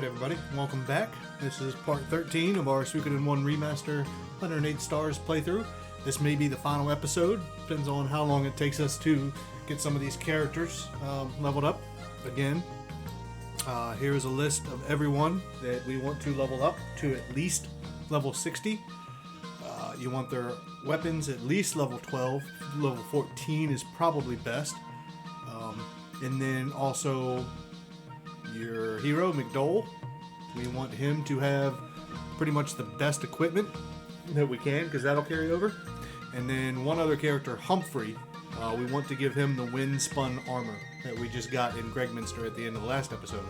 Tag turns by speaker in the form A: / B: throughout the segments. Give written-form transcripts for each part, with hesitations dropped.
A: Alright everybody, welcome back. This is part 13 of our Suikoden 1 Remaster 108 Stars playthrough. This may be the final episode, depends on how long it takes us to get some of these characters leveled up again. Here is a list of everyone that we want to level up to at least level 60. You want their weapons at least level 12, level 14 is probably best. And then also your hero, McDole. We want him to have pretty much the best equipment that we can, because that'll carry over. And then one other character, Humphrey. We want to give him the wind-spun armor that we just got in Gregminster at the end of the last episode,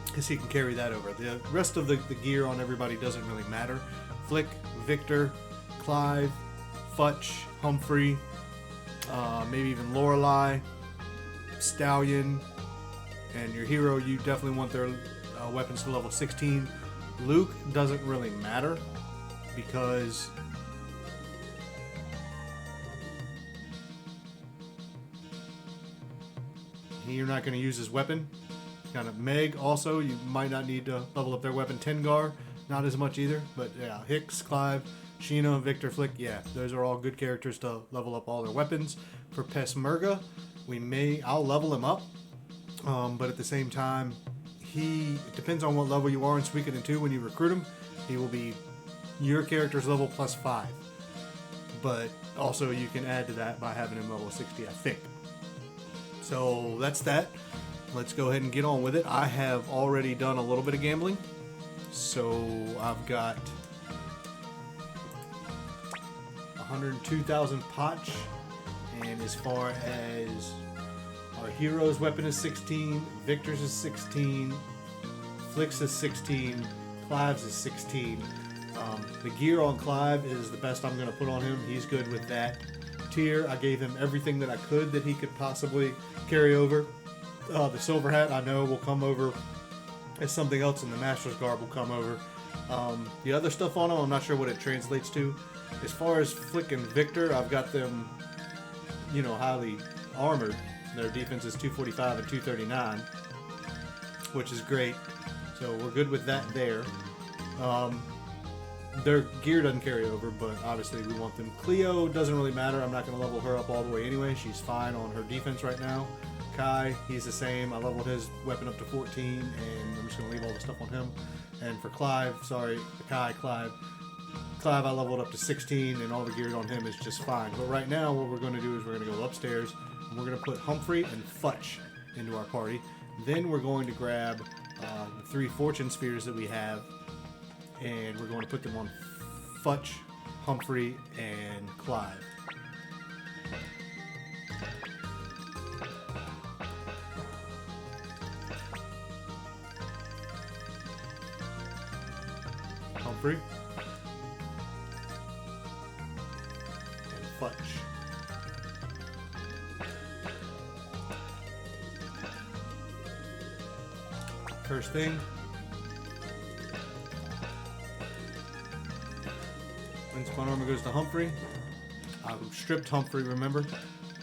A: because he can carry that over. The rest of the gear on everybody doesn't really matter. Flick, Victor, Clive, Futch, Humphrey, maybe even Lorelei, Stallion, and your hero, you definitely want their weapons to level 16. Luke doesn't really matter because you're not going to use his weapon. Kind of Meg also, you might not need to level up their weapon. Tengar, not as much either, but yeah, Hicks, Clive, Sheena, Victor, Flick, yeah, those are all good characters to level up all their weapons. For Pesmerga, I'll level him up. But at the same time, it depends on what level you are in Suikoden 2 when you recruit him. He will be your character's level plus 5. But also you can add to that by having him level 60, I think. So that's that. Let's go ahead and get on with it. I have already done a little bit of gambling. So I've got 102,000 potch. And as far as our hero's weapon is 16, Victor's is 16, Flick's is 16, Clive's is 16. The gear on Clive is the best I'm going to put on him. He's good with that tier. I gave him everything that I could that he could possibly carry over. The silver hat I know will come over as something else, and the master's garb will come over. The other stuff on him, I'm not sure what it translates to. As far as Flick and Victor, I've got them, highly armored. Their defense is 245 and 239, which is great. So we're good with that there. Their gear doesn't carry over, but obviously we want them. Cleo doesn't really matter. I'm not going to level her up all the way anyway. She's fine on her defense right now. Kai, he's the same. I leveled his weapon up to 14, and I'm just going to leave all the stuff on him. And for Clive, Clive I leveled up to 16, and all the gear on him is just fine. But right now what we're going to do is we're going to go upstairs, and we're going to put Humphrey and Futch into our party. Then we're going to grab the 3 fortune spheres that we have, and we're going to put them on Futch, Humphrey, and Clive. Humphrey and Futch. First thing, wind-spun armor goes to Humphrey. I stripped Humphrey, remember?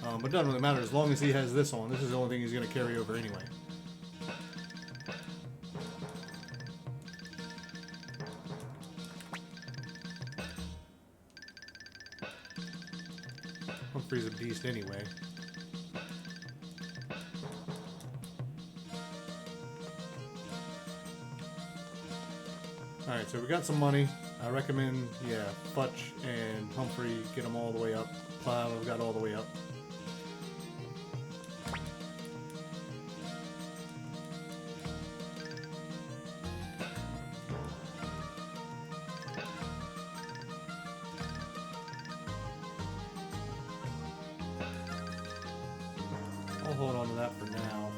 A: But it doesn't really matter as long as he has this on. This is the only thing he's going to carry over anyway. Humphrey's a beast anyway. Alright, so we got some money. I recommend, Futch and Humphrey, get them all the way up. Clive, I've got all the way up. I'll hold on to that for now.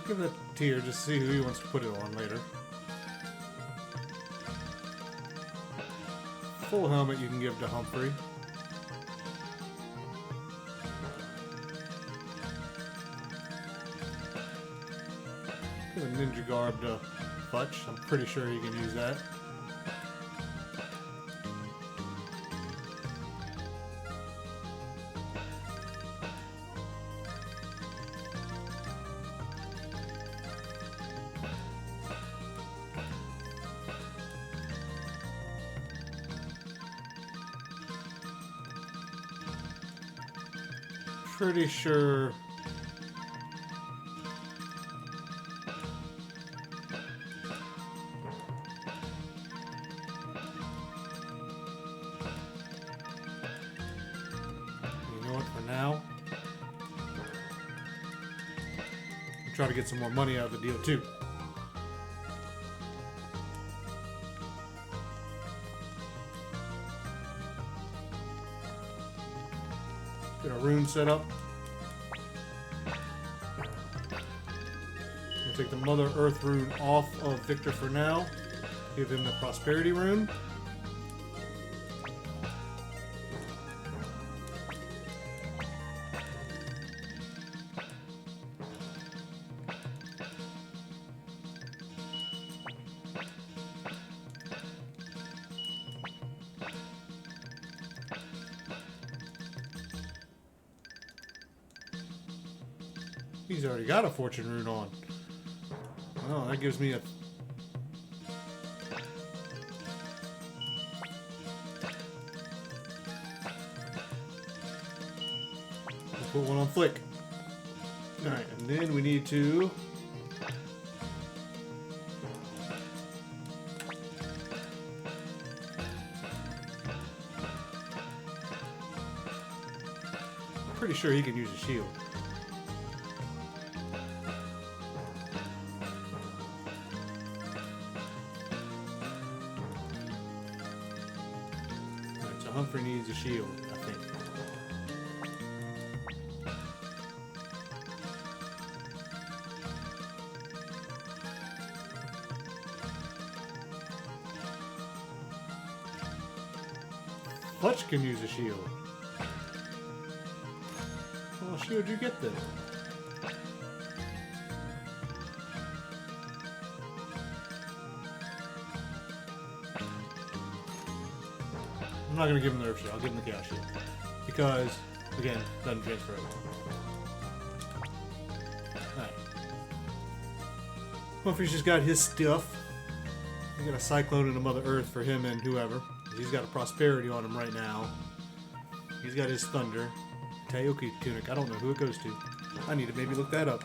A: Give it a tier, just see who he wants to put it on later. Full helmet you can give to Humphrey. Give a ninja garb to Futch. I'm pretty sure he can use that. pretty sure. You know what? For now, I'll try to get some more money out of the deal too. Get our rune set up. We'll take the Mother Earth rune off of Victor for now. Give him the Prosperity rune. He's already got a fortune rune on. Oh, that gives me a... Let's put one on Flick. Alright, and then we need to... I'm pretty sure he can use a shield. Humphrey needs a shield, I think. Fletch can use a shield. What shield you get then? I'm not going to give him the Earth Shield, I'll give him the Chaos Shield. Because, again, it doesn't transfer over. Alright. Humphrey's just got his stuff. We got a Cyclone and a Mother Earth for him and whoever. He's got a Prosperity on him right now. He's got his Thunder. Taoki Tunic, I don't know who it goes to. I need to maybe look that up.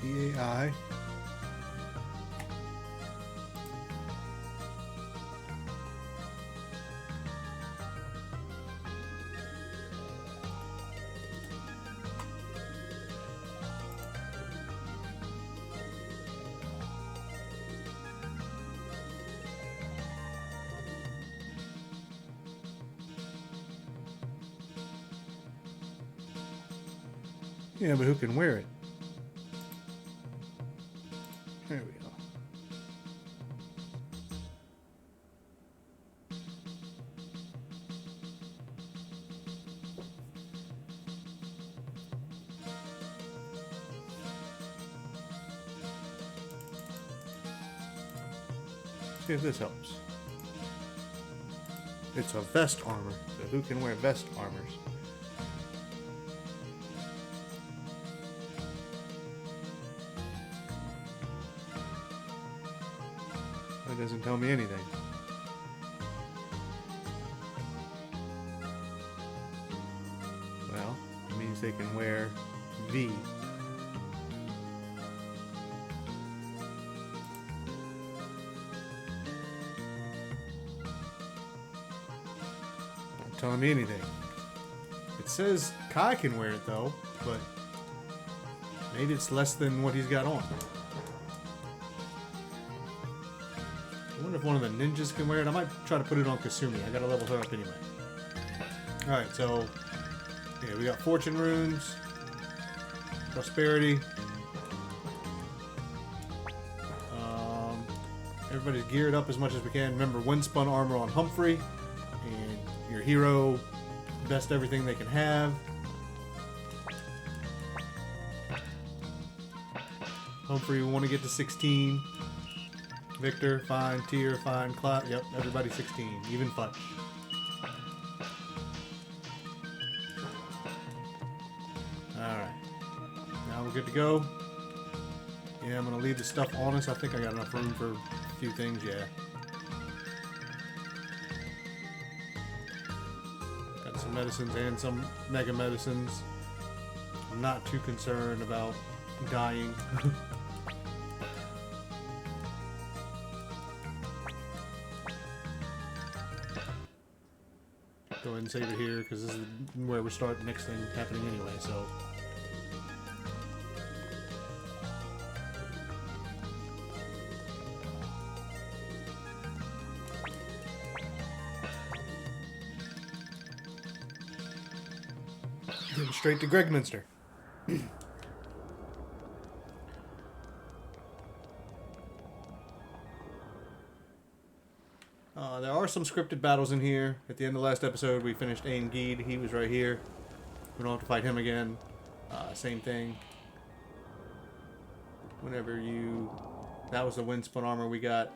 A: TAI. Yeah, but who can wear it? There we go. See if this helps. It's a vest armor, so who can wear vest armors? That doesn't tell me anything. Well, it means they can wear V. Not telling me anything. It says Kai can wear it though, but maybe it's less than what he's got on. I wonder if one of the ninjas can wear it. I might try to put it on Kasumi. I gotta level her up anyway. Alright, so yeah, we got fortune runes, prosperity. Everybody's geared up as much as we can. Remember, windspun armor on Humphrey, and your hero best everything they can have. Humphrey, we want to get to 16. Victor, fine. Tyr, fine. Cloud, yep, everybody 16. Even Fletch. we're good to go. Yeah, I'm gonna leave the stuff on us. I think I got enough room for a few things, yeah. Got some medicines and some mega medicines. I'm not too concerned about dying. Go ahead and save it here because this is where we start the next thing happening anyway, so. Getting straight to Gregminster. There are some scripted battles in here. At the end of the last episode, we finished Ain Geed. He was right here. We don't have to fight him again. Same thing. Whenever you... That was the Windspun armor we got.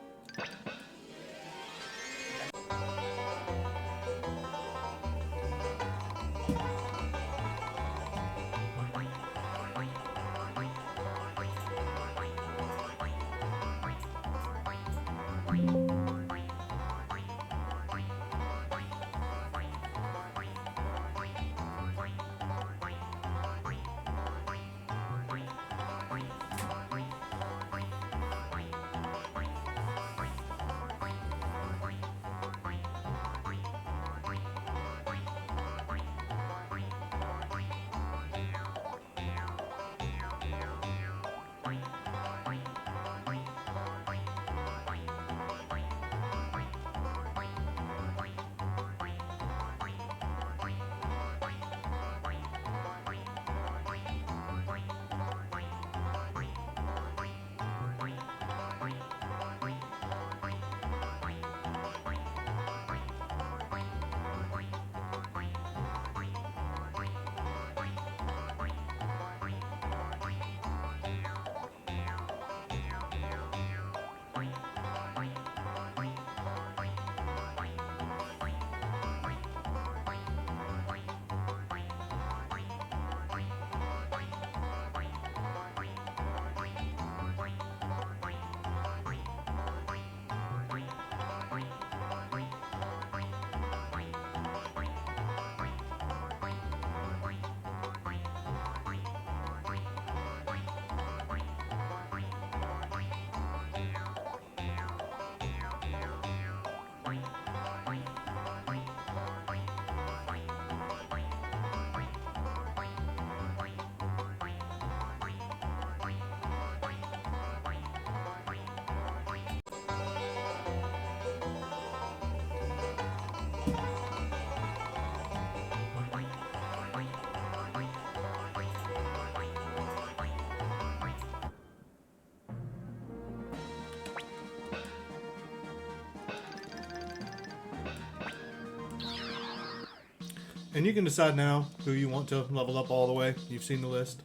A: And you can decide now who you want to level up all the way. You've seen the list.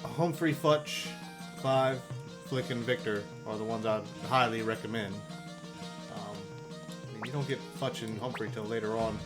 A: Humphrey, Futch, Clive, Flick, and Victor are the ones I'd highly recommend. I mean, you don't get Futch and Humphrey till later on.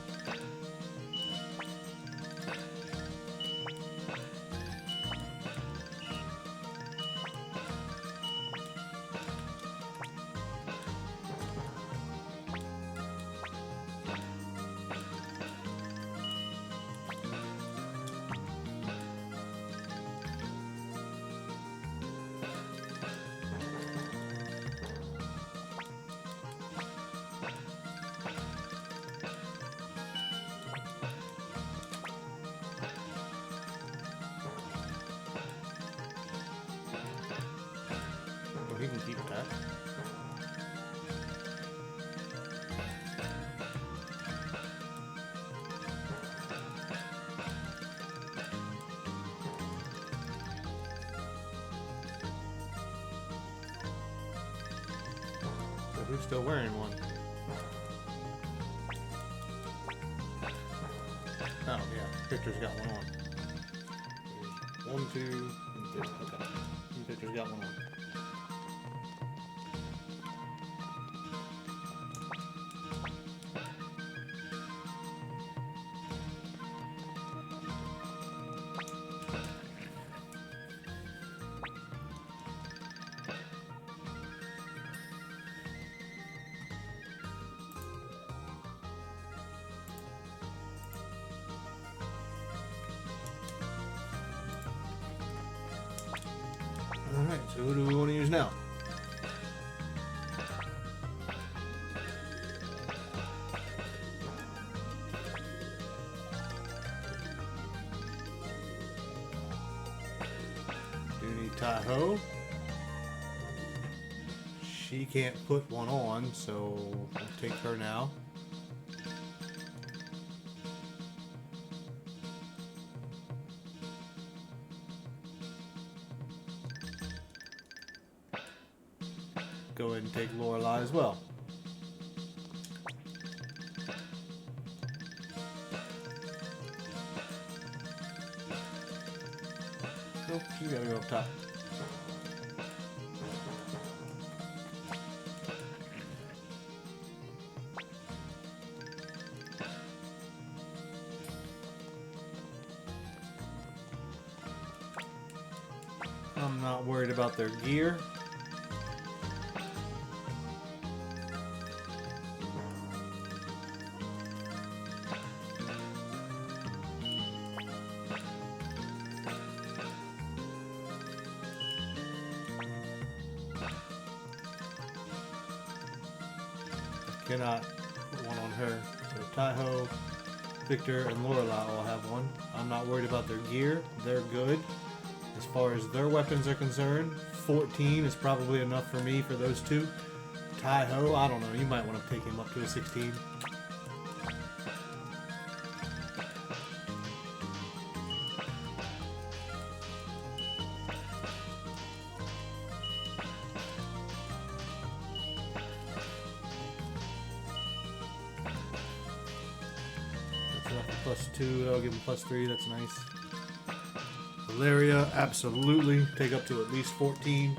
A: He can keep that. So who's still wearing one? Oh yeah, Victor's got one on. There's 1, 2, and 3. Okay. Victor's got one on. So who do we want to use now? Do need Taiho. She can't put one on, so I'll take her now. Go ahead and take Lorelei as well. Nope, she's gotta go up top. I'm not worried about their gear. Cannot put one on her. So Taiho, Victor, and Lorelei all have one. I'm not worried about their gear. They're good. As far as their weapons are concerned, 14 is probably enough for me for those two. Taiho, I don't know. You might want to take him up to a 16. +2, that'll give him +3, that's nice. Valeria, absolutely. Take up to at least 14.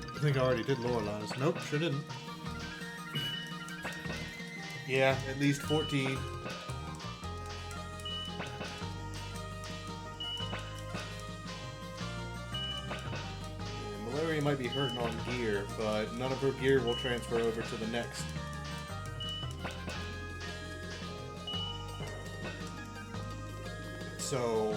A: I think I already did Lorelei's. Nope, sure didn't. Yeah, at least 14. Might be hurting on gear, but none of her gear will transfer over to the next. So,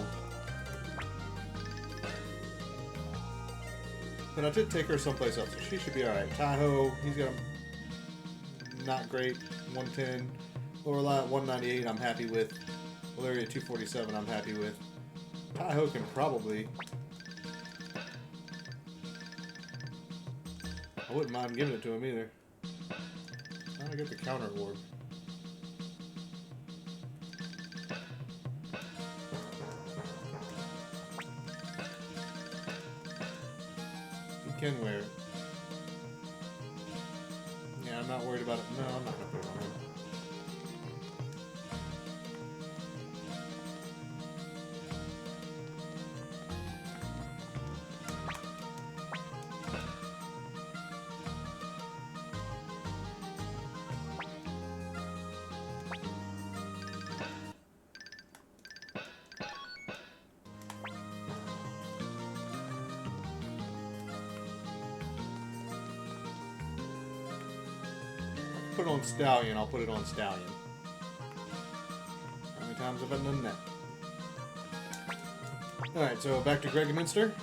A: but I did take her someplace else, so she should be alright. Taiho, he's got a not great 110. Lorelei at 198, I'm happy with. Valeria 247, I'm happy with. Taiho can probably. I wouldn't mind giving it to him either. How do I get the counter orb? He can wear it. Yeah, I'm not worried about it. No, I'm not going to put it on him. Put it on Stallion, I'll put it on Stallion. How many times have I done that? Alright, so back to Greg Minster.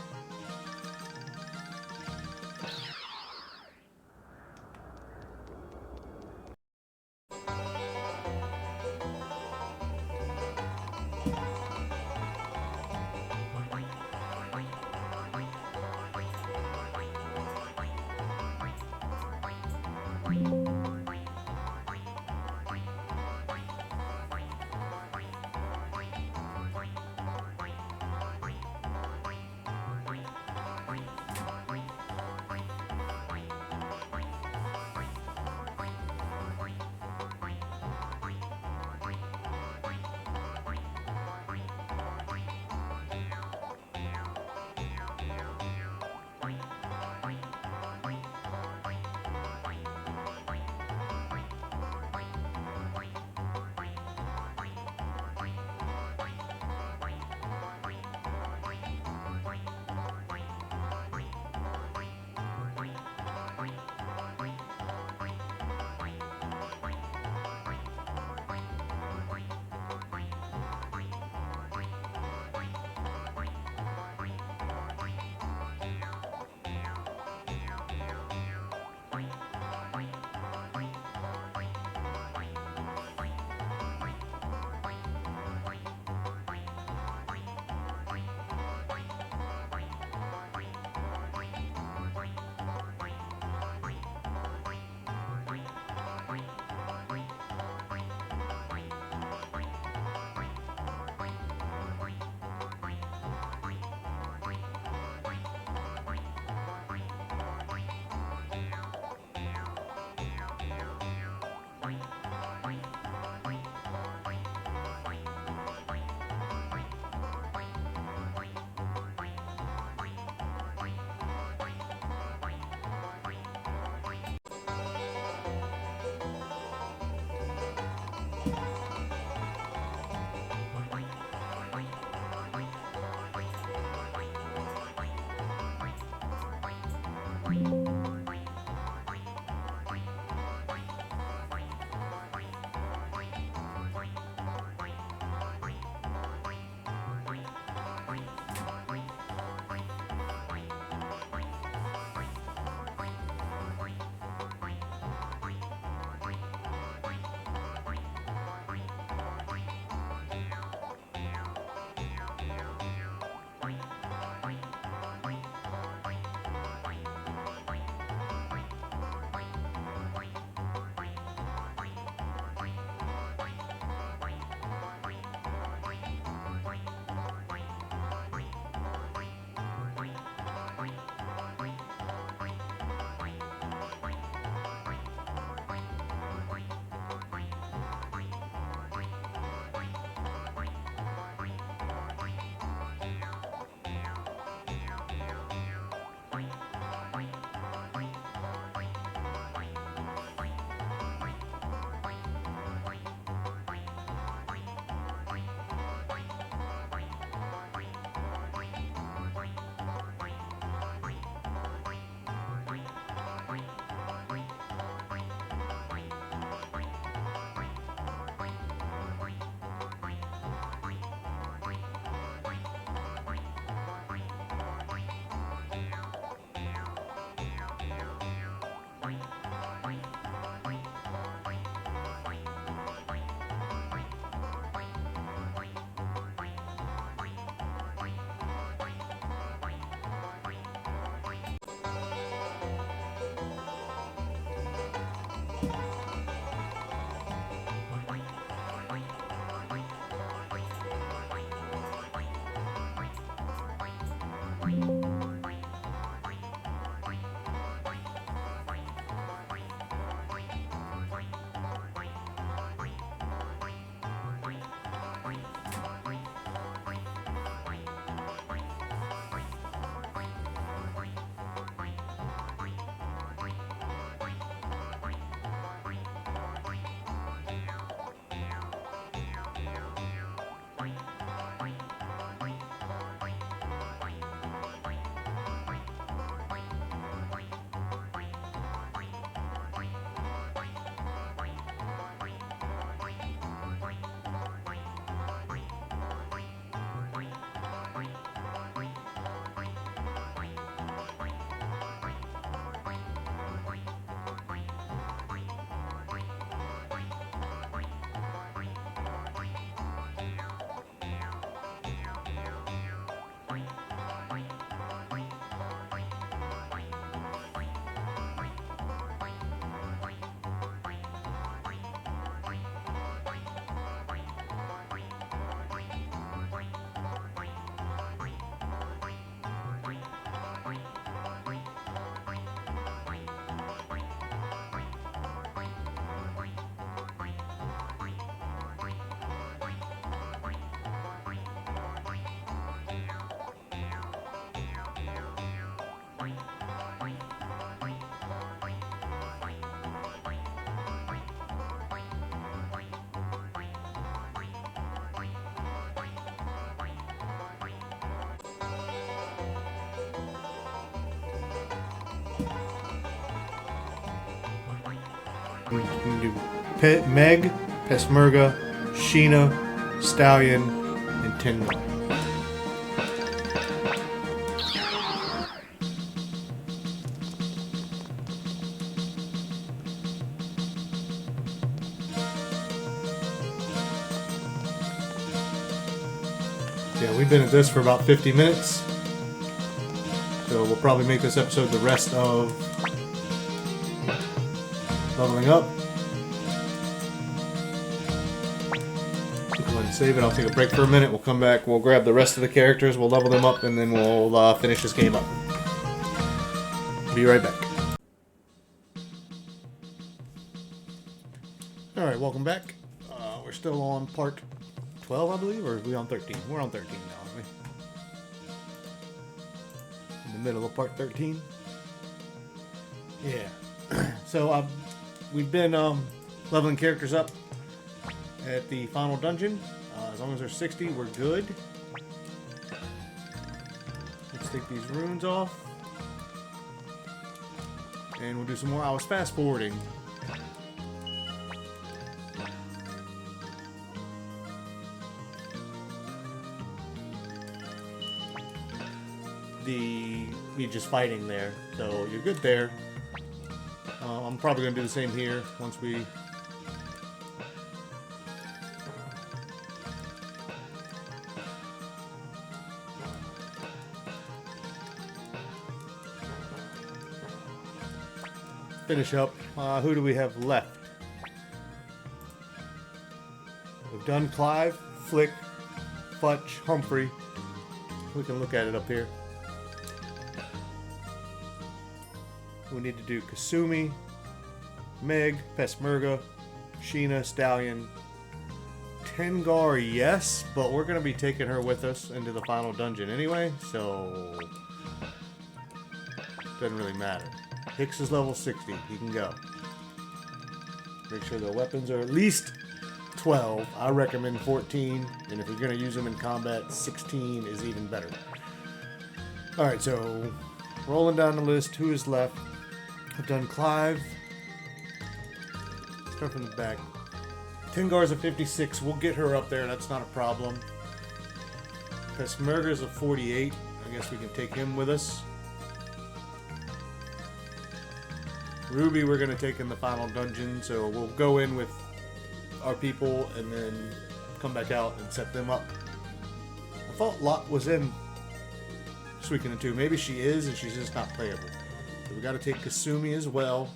A: We can do Meg, Pesmerga, Sheena, Stallion, and Tenma. Yeah, we've been at this for about 50 minutes. So we'll probably make this episode the rest of leveling up. Go ahead and save it. I'll take a break for a minute. We'll come back. We'll grab the rest of the characters. We'll level them up, and then we'll finish this game up. Be right back. Alright, welcome back. We're still on part 12, I believe, or are we on 13? We're on 13 now, aren't we? In the middle of part 13. Yeah. So we've been leveling characters up at the final dungeon. As long as they're 60, we're good. Let's take these runes off. And we'll do some more. I was fast forwarding. You're just fighting there, so you're good there. I'm probably gonna do the same here once we finish up. Who do we have left? We've done Clive, Flick, Futch, Humphrey. We can look at it up here. We need to do Kasumi, Meg, Peshmerga, Sheena, Stallion, Tengar, yes, but we're going to be taking her with us into the final dungeon anyway, so doesn't really matter. Hicks is level 60. He can go. Make sure the weapons are at least 12. I recommend 14, and if you're going to use them in combat, 16 is even better. Alright, so rolling down the list, who is left? I've done Clive. Start from the back. Tengar's a 56. We'll get her up there. That's not a problem. Peshmerga's a 48. I guess we can take him with us. Ruby we're going to take in the final dungeon. So we'll go in with our people and then come back out and set them up. I thought Lot was in Suikoden 2. Maybe she is and she's just not playable. So we got to take Kasumi as well.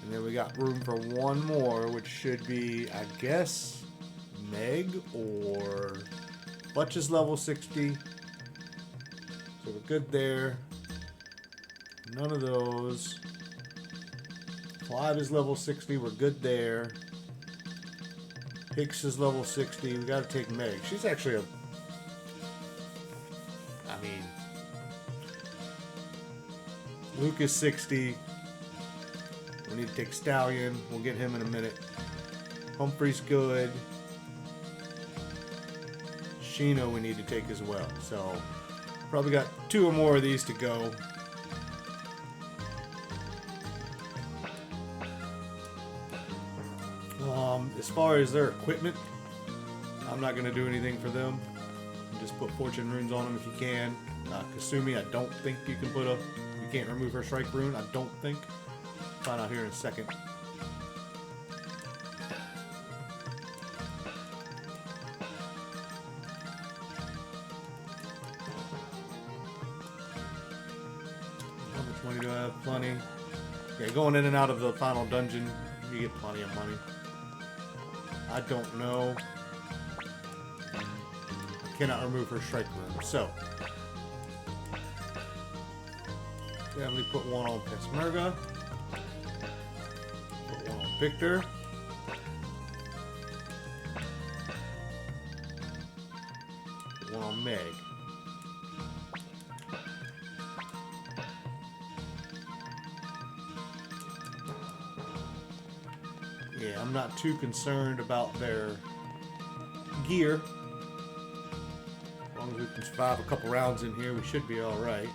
A: And then we got room for one more, which should be, I guess, Meg or Butch is level 60. So we're good there. None of those. Clive is level 60. We're good there. Hicks is level 60. We got to take Meg. She's actually a... I mean... Luke is 60. We need to take Stallion. We'll get him in a minute. Humphrey's good. Sheena we need to take as well. So, probably got 2 or more of these to go. As far as their equipment, I'm not going to do anything for them. Just put fortune runes on them if you can. Kasumi, I don't think you can put a... You can't remove her strike rune, I don't think. Find out here in a second. How much money do I have? Plenty. Yeah, going in and out of the final dungeon, you get plenty of money. I don't know. I cannot remove her strike rune, so. Then we put one on Peshmerga. Put one on Victor. Put one on Meg. Yeah, I'm not too concerned about their gear. As long as we can survive a couple rounds in here, we should be alright.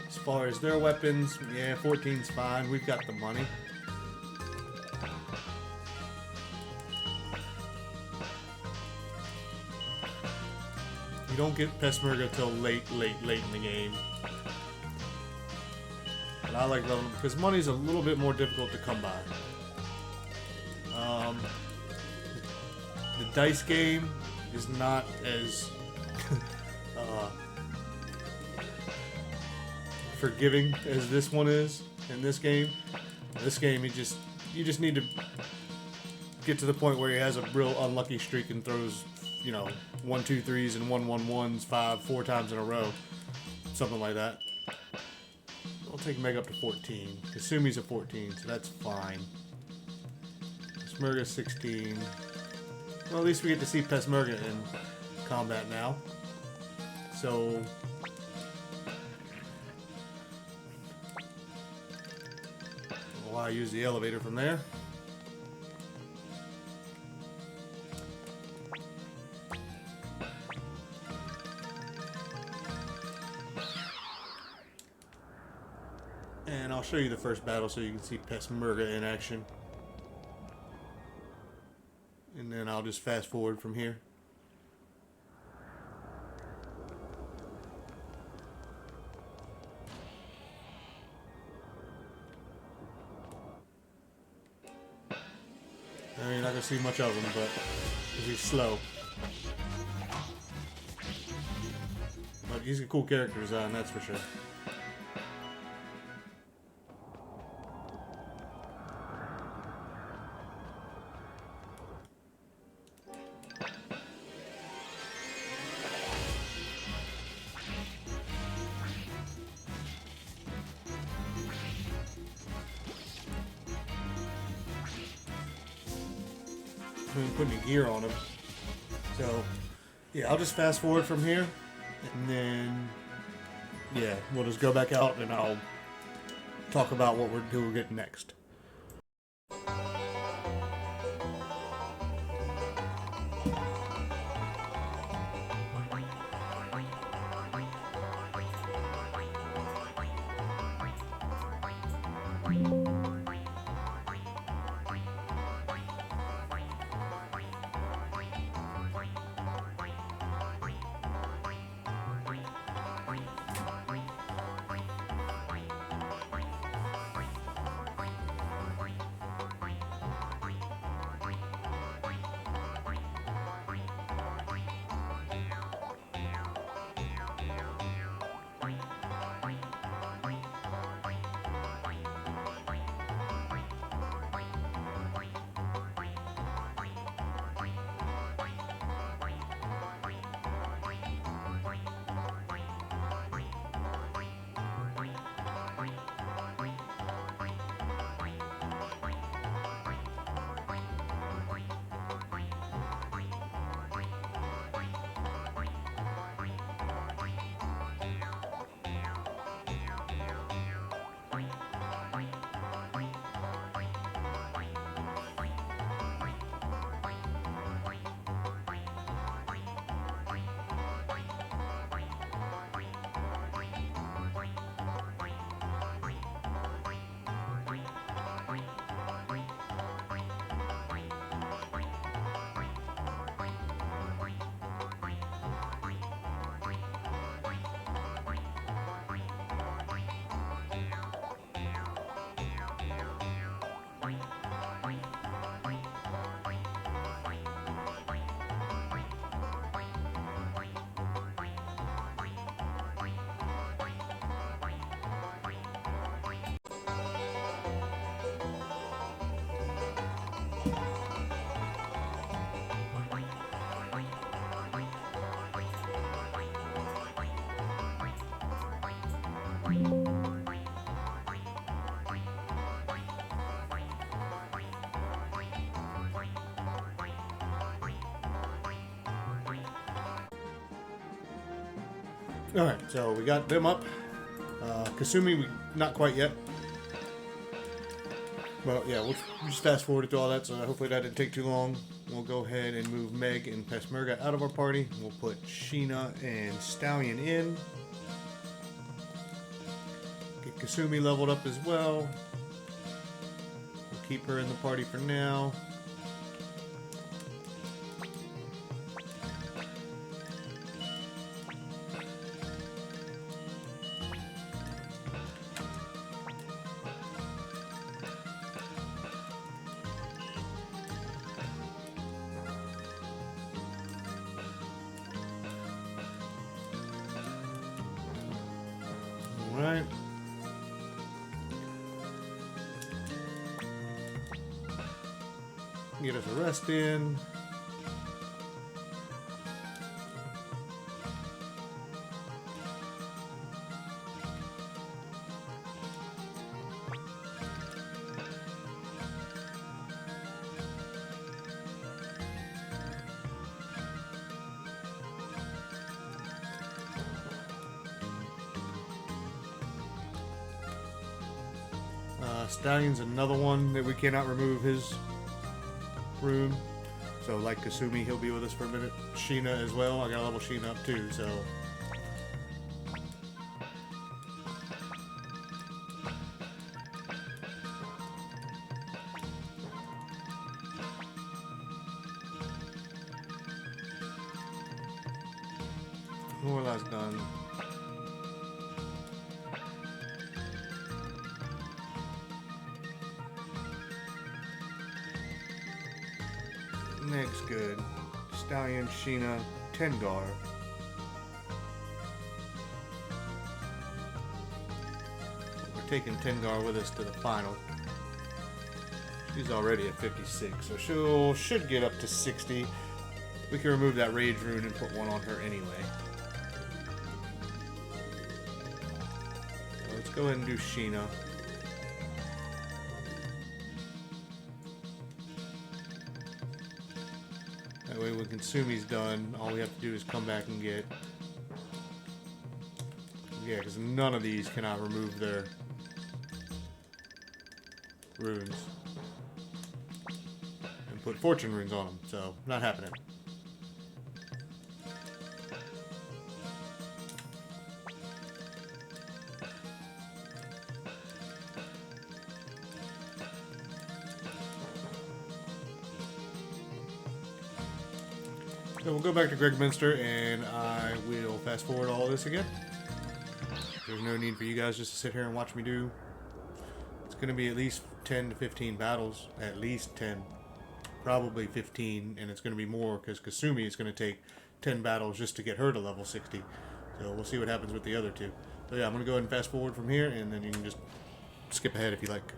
A: As far as their weapons, yeah, 14's fine. We've got the money. You don't get Peshmerga till late in the game. And I like leveling because money's a little bit more difficult to come by. The dice game is not as forgiving as this one is in this game. This game, you just need to get to the point where he has a real unlucky streak and throws, you know, 1, 2, 3s and 1, 1, 1s 4 times in a row, something like that. I'll take Meg up to 14. Kasumi's a 14, so that's fine. Peshmerga 16. Well, at least we get to see Peshmerga in combat now. So I use the elevator from there. And I'll show you the first battle so you can see Pesmerga in action. And then I'll just fast forward from here. You're not going to see much of him, but he's slow. But he's a cool character design, that's for sure. Putting a gear on him. So, yeah, I'll just fast forward from here, and then, yeah, we'll just go back out and I'll talk about what we're getting next. Alright, so we got them up. Kasumi, not quite yet. Well, yeah, we'll just fast forward through all that, so hopefully that didn't take too long. We'll go ahead and move Meg and Pesmerga out of our party. We'll put Sheena and Stallion in. Get Kasumi leveled up as well. We'll keep her in the party for now. Alright. Get us a rest in. Stallion's another one that we cannot remove his room. So like Kasumi, he'll be with us for a minute. Sheena as well. I got to level Sheena up too, so. More or less done. Next good. Stallion, Sheena, Tengar. We're taking Tengar with us to the final. She's already at 56, so should get up to 60. We can remove that Rage Rune and put one on her anyway. So let's go ahead and do Sheena. That way when Konsumi's done, all we have to do is come back and get... Yeah, because none of these cannot remove their runes. And put fortune runes on them, so not happening. So we'll go back to Gregminster, and I will fast forward all this again. There's no need for you guys just to sit here and watch me do. It's going to be at least 10 to 15 battles. At least 10. Probably 15, and it's going to be more because Kasumi is going to take 10 battles just to get her to level 60. So we'll see what happens with the other two. So yeah, I'm going to go ahead and fast forward from here, and then you can just skip ahead if you like.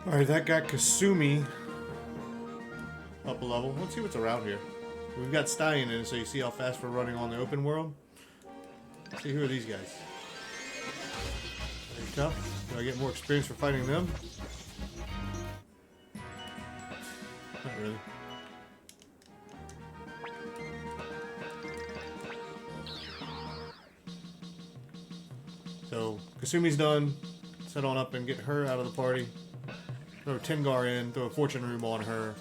A: Alright, that got Kasumi up a level. Let's see what's around here. We've got Stallion in it, so you see how fast we're running on the open world. Let's see, who are these guys? Are they tough? Do I get more experience for fighting them? Not really. So, Kasumi's done. Set on up and get her out of the party. Throw Tengar in, throw a fortune room on her.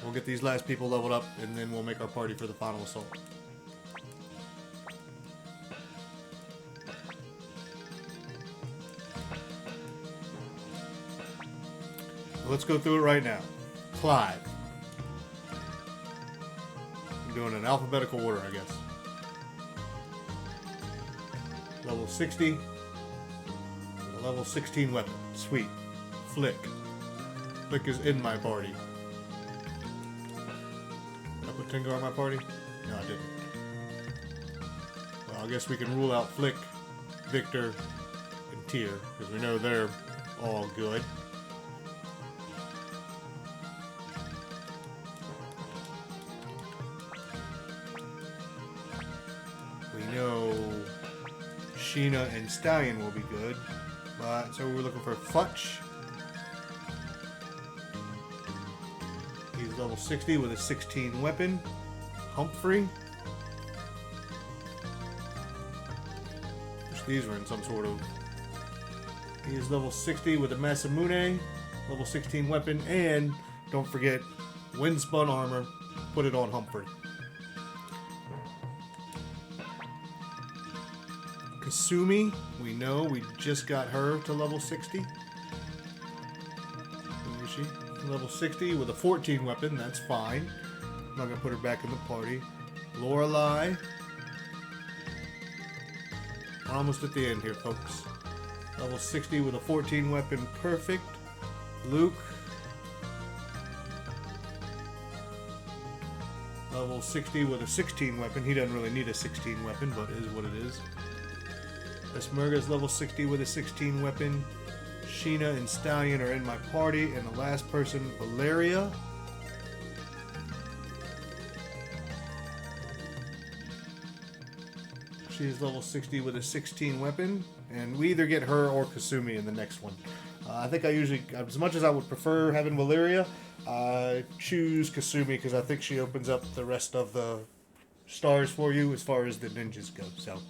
A: We'll get these last people leveled up, and then we'll make our party for the final assault. Let's go through it right now. Clive. I'm doing an alphabetical order, I guess. Level 60. A level 16 weapon. Sweet. Flick. Flick is in my party. Did I put Tengar in my party? No, I didn't. Well, I guess we can rule out Flick, Victor, and Tyr, because we know they're all good. We know Sheena and Stallion will be good. But, so we're looking for Futch. He's level 60 with a 16 weapon. Humphrey. Wish these were in some sort of He is level 60 with a Masamune, level 16 weapon, and don't forget, Windspun armor. Put it on Humphrey. Kasumi, we know we just got her to level 60. Where is she? Level 60 with a 14 weapon, that's fine. I'm not going to put her back in the party. Lorelei. We're almost at the end here, folks. Level 60 with a 14 weapon, perfect. Luke. Level 60 with a 16 weapon. He doesn't really need a 16 weapon, but it is what it is. Esmerga's level 60 with a 16 weapon. Sheena and Stallion are in my party. And the last person, Valeria. She is level 60 with a 16 weapon. And we either get her or Kasumi in the next one. I think I usually, as much as I would prefer having Valeria, I choose Kasumi because I think she opens up the rest of the stars for you as far as the ninjas go. So,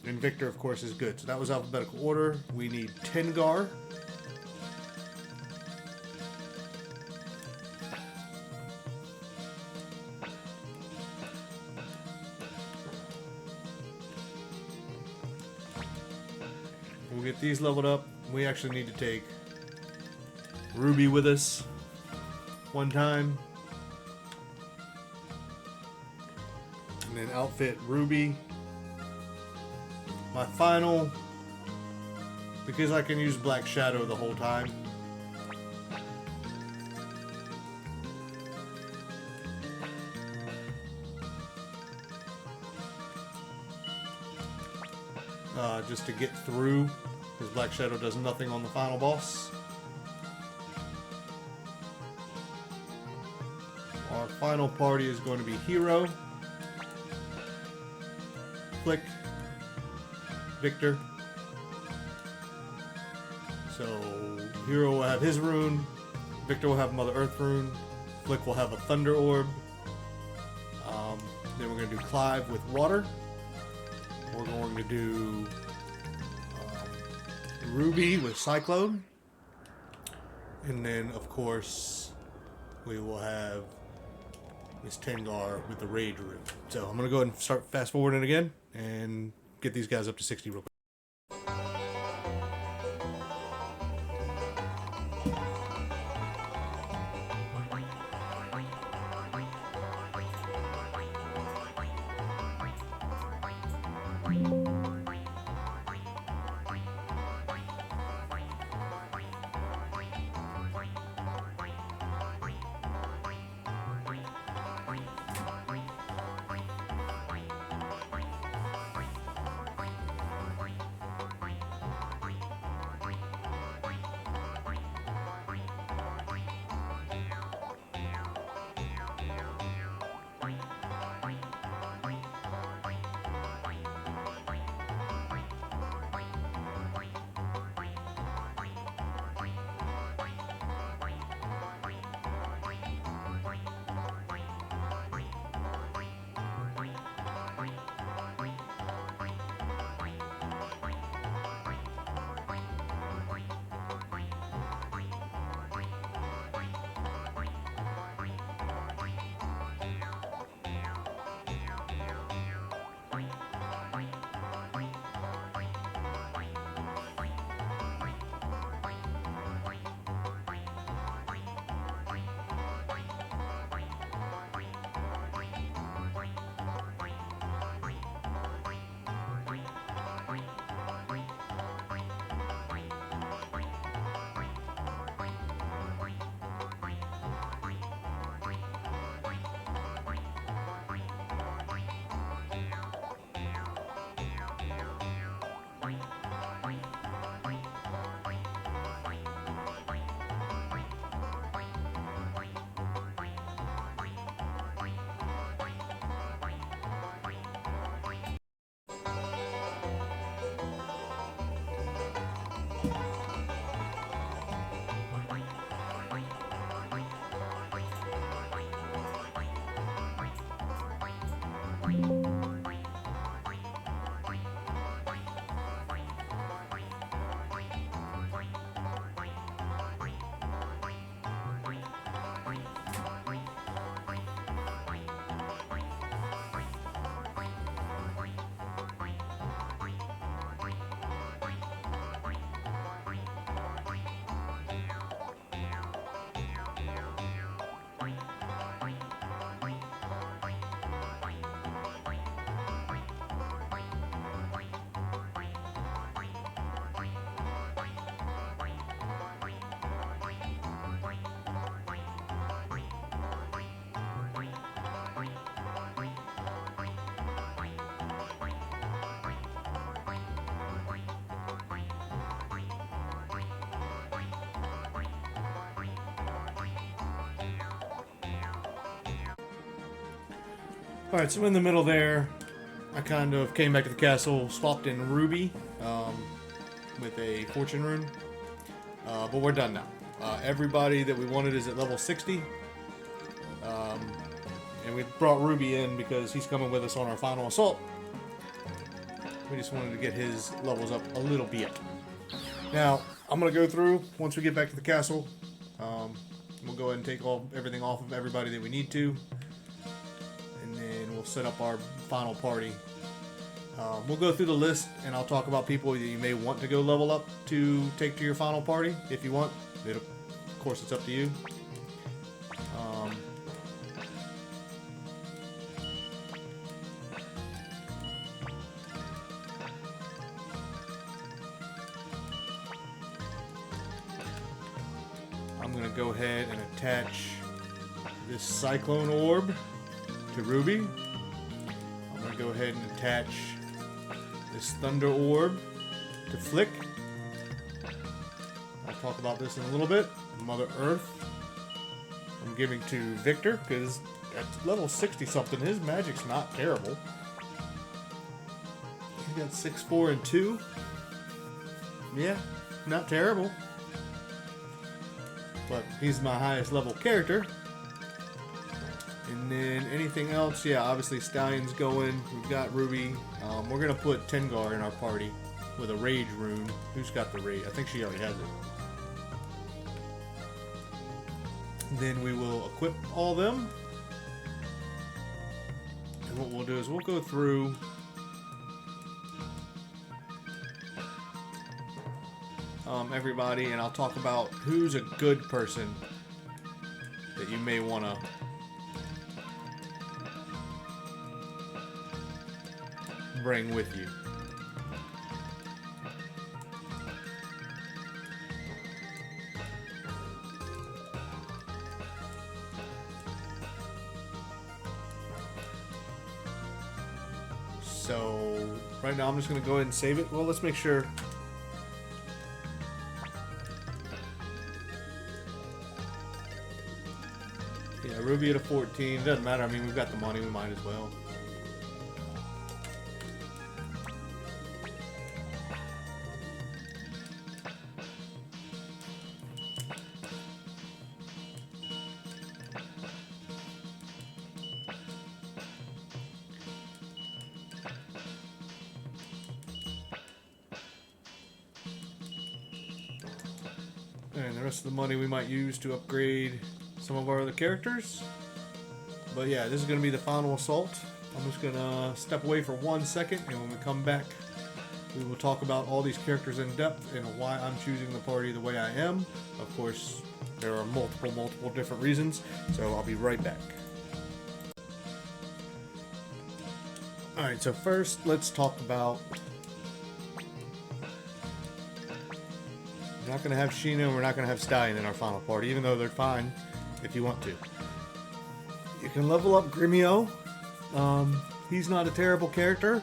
A: and Victor, of course, is good. So that was alphabetical order. We need Tengar. We'll get these leveled up. We actually need to take Ruby with us one time. And then outfit Ruby. My final, because I can use Black Shadow the whole time. Just to get through, because Black Shadow does nothing on the final boss. Our final party is going to be Hero, Flick, Victor. So Hero will have his rune, Victor will have Mother Earth rune, Flick will have a Thunder Orb. Then we're going to do Clive with water. We're going to do Ruby with Cyclone. And then, of course, we will have Miss Tengar with the Rage Rune. So I'm going to go ahead and start fast forwarding again and get these guys up to 60 real quick. Alright, so in the middle there, I kind of came back to the castle, swapped in Ruby with a fortune rune. But we're done now. Everybody that we wanted is at level 60. And we brought Ruby in because he's coming with us on our final assault. We just wanted to get his levels up a little bit. Now, I'm going to go through, once we get back to the castle, we'll go ahead and take everything off of everybody that we need to. And then we'll set up our final party. We'll go through the list, and I'll talk about people that you may want to go level up to take to your final party, if you want. Of course, it's up to you. I'm going to go ahead and attach this Cyclone Orb to Ruby. I'm going to go ahead and attach this Thunder Orb to Flick. I'll talk about this in a little bit. Mother Earth, I'm giving to Victor, because at level 60 something, his magic's not terrible. He's got 6, 4, and 2. Yeah, not terrible. But he's my highest level character. And then anything else, yeah, obviously Stallion's going. We've got Ruby. We're going to put Tengar in our party with a Rage rune. Who's got the Rage? I think she already has it. Then we will equip all of them. And what we'll do is we'll go through everybody, and I'll talk about who's a good person that you may want to bring with you. So right now I'm just going to go ahead and save it. Well, let's make sure. Yeah, Ruby at a 14. It doesn't matter. I mean, we've got the money. We might as well. And the rest of the money we might use to upgrade some of our other characters. But yeah, this is going to be the final assault. I'm just going to step away for 1 second, and when we come back, we will talk about all these characters in depth and why I'm choosing the party the way I am. Of course, there are multiple different reasons, so I'll be right back. Alright, so first, let's talk about... We're not going to have Sheena, and we're not going to have Stallion in our final party, even though they're fine if you want to. You can level up Gremio. He's not a terrible character.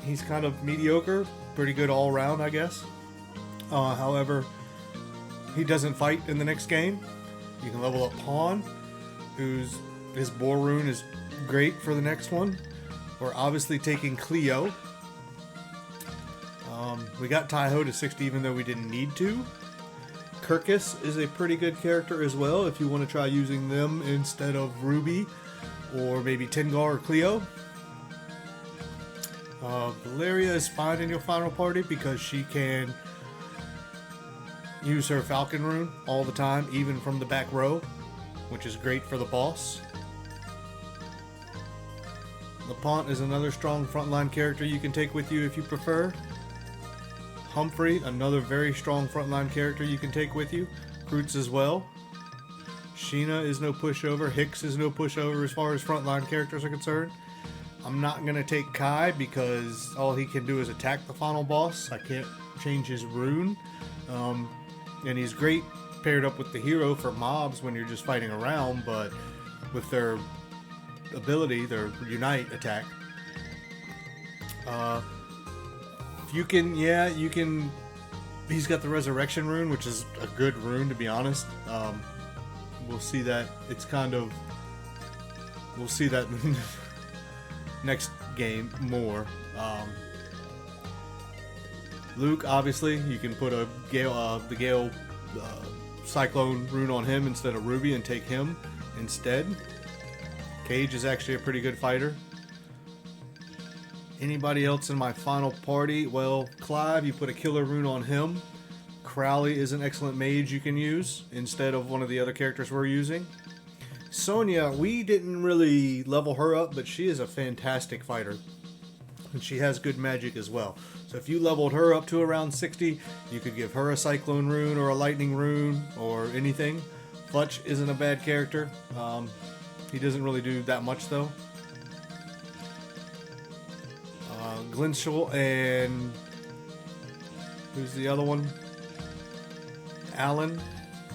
A: He's kind of mediocre, pretty good all around, I guess. However, he doesn't fight in the next game. You can level up Pawn, his Boar Rune is great for the next one. We're obviously taking Cleo. We got Taiho to 60 even though we didn't need to. Kirkus is a pretty good character as well if you want to try using them instead of Ruby or maybe Tengar or Cleo. Valeria is fine in your final party because she can use her Falcon rune all the time, even from the back row, which is great for the boss. LaPont is another strong frontline character you can take with you if you prefer. Humphrey, another very strong frontline character you can take with you. Krutz as well. Sheena is no pushover. Hicks is no pushover as far as frontline characters are concerned. I'm not going to take Kai because all he can do is attack the final boss. I can't change his rune. And he's great paired up with the hero for mobs when you're just fighting around, but with their ability, their Unite attack. You can, he's got the Resurrection rune, which is a good rune to be honest. We'll see that, we'll see that next game more. Luke, obviously, you can put a the Gale Cyclone rune on him instead of Ruby and take him instead. Cage is actually a pretty good fighter. Anybody else in my final party? Well, Clive, you put a killer rune on him. Crowley is an excellent mage you can use instead of one of the other characters we're using. Sonya, we didn't really level her up, but she is a fantastic fighter. And she has good magic as well. So if you leveled her up to around 60, you could give her a Cyclone rune or a Lightning rune or anything. Fletch isn't a bad character. He doesn't really do that much though. Glinshal and who's the other one? Alan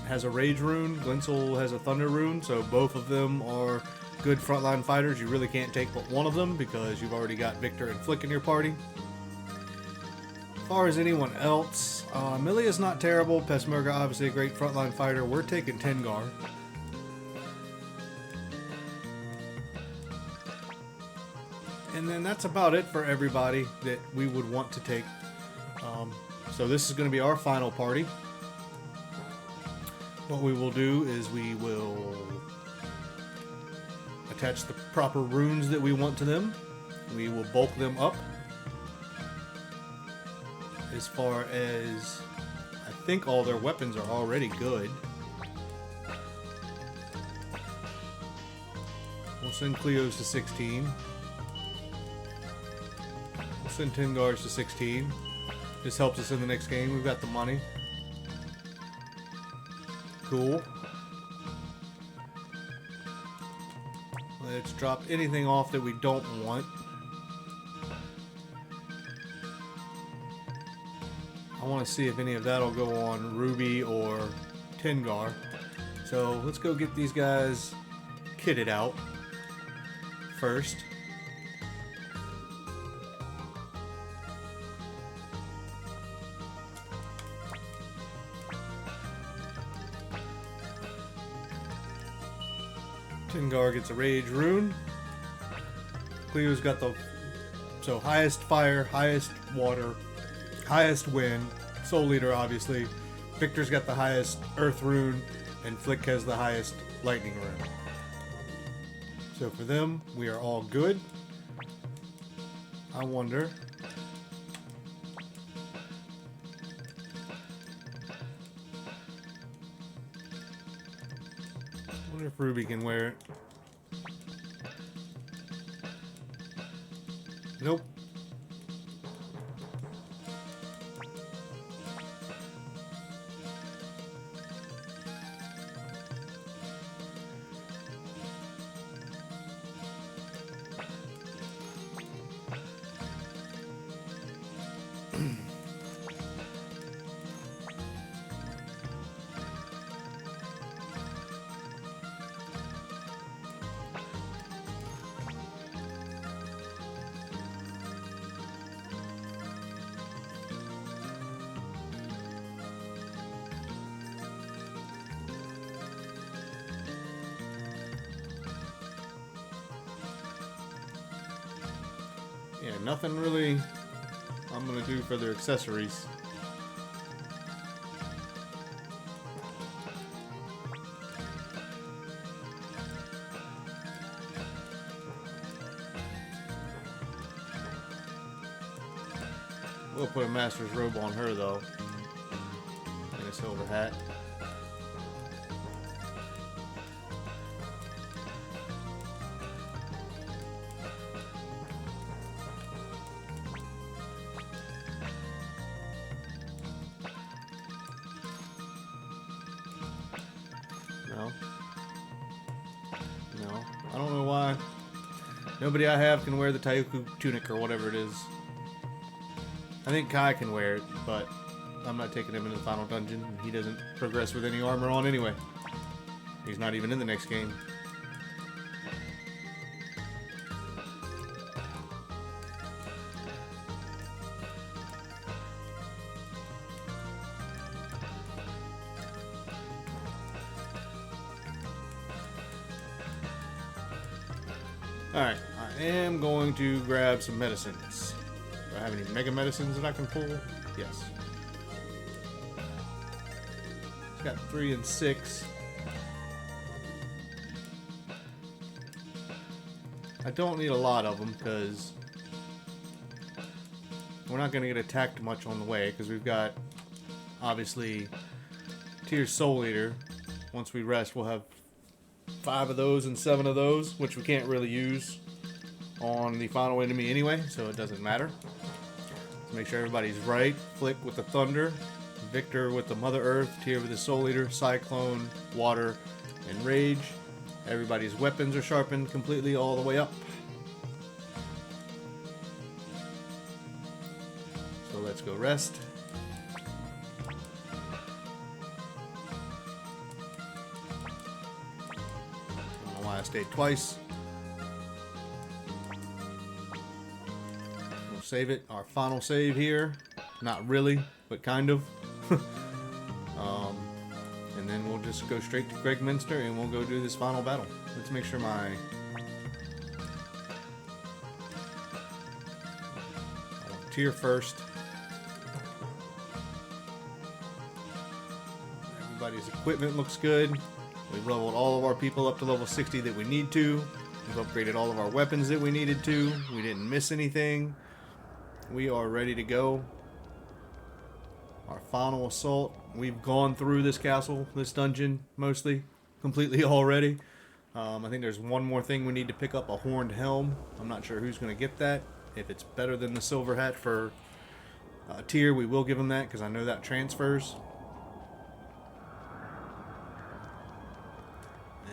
A: has a Rage rune. Glinshal has a Thunder rune. So both of them are good frontline fighters. You really can't take but one of them because you've already got Victor and Flick in your party. As far as anyone else, Milia's not terrible. Pesmerga obviously a great frontline fighter. We're taking Tengar. And then that's about it for everybody that we would want to take. So this is going to be our final party. What we will do is we will attach the proper runes that we want to them. We will bulk them up. As far as, I think all their weapons are already good. We'll send Cleo's to 16. We'll send Tengar's to 16. This helps us in the next game. We've got the money. Cool. Let's drop anything off that we don't want. I want to see if any of that will go on Ruby or Tengar. So let's go get these guys kitted out first. Tengar gets a Rage rune. Cleo's got the highest fire, highest water, highest wind. Soul Leader obviously. Victor's got the highest Earth rune, and Flick has the highest Lightning rune. So for them, we are all good. I wonder. I wonder if Ruby can wear it. Nope. Yeah, nothing really I'm gonna do for their accessories. We'll put a master's robe on her though, and a silver hat. No. I don't know why. Nobody I have can wear the Taiuku tunic or whatever it is. I think Kai can wear it, but I'm not taking him into the final dungeon. He doesn't progress with any armor on anyway. He's not even in the next game. Alright, am going to grab some medicines. Do I have any mega medicines that I can pull? Yes. Got 3 and 6. I don't need a lot of them because we're not going to get attacked much on the way because we've got, obviously, Tier Soul Eater. Once we rest, we'll have 5 of those and 7 of those, which we can't really use on the final enemy anyway, so it doesn't matter. Let's make sure everybody's right. Flick with the Thunder, Victor with the Mother Earth, Tyr with the Soul Eater, Cyclone, Water, and Rage. Everybody's weapons are sharpened completely all the way up. So let's go rest. I don't know why I stayed twice. We'll save it. Our final save here. Not really, but kind of. And then we'll just go straight to Gregminster and we'll go do this final battle. Let's make sure my... Tier first. Everybody's equipment looks good. We've leveled all of our people up to level 60 that we need to. We've upgraded all of our weapons that we needed to. We didn't miss anything. We are ready to go. Our final assault. We've gone through this castle, this dungeon, mostly, completely already. I think there's one more thing we need to pick up, a horned helm. I'm not sure who's going to get that. If it's better than the silver hat for Tyr, we will give him that because I know that transfers.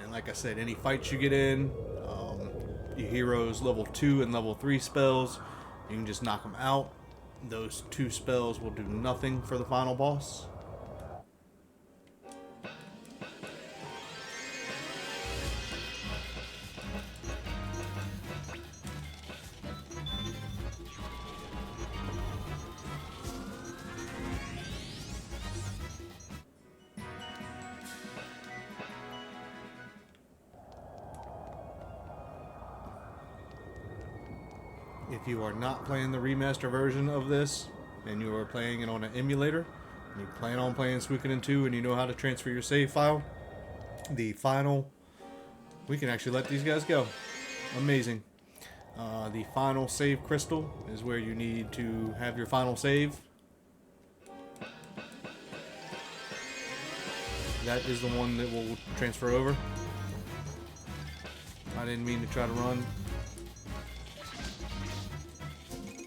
A: And like I said, any fights you get in, your heroes level 2 and level 3 spells, you can just knock them out. Those 2 spells will do nothing for the final boss. If you are not playing the remaster version of this, and you are playing it on an emulator, and you plan on playing Suikoden 2 and you know how to transfer your save file, the final... We can actually let these guys go. Amazing. The final save crystal is where you need to have your final save. That is the one that will transfer over. I didn't mean to try to run.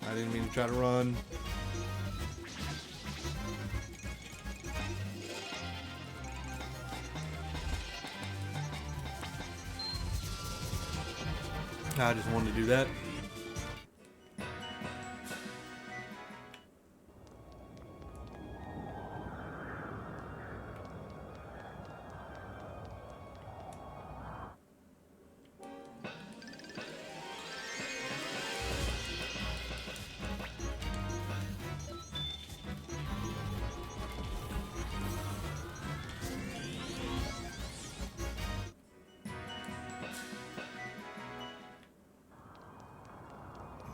A: I didn't mean to try to run. I just wanted to do that.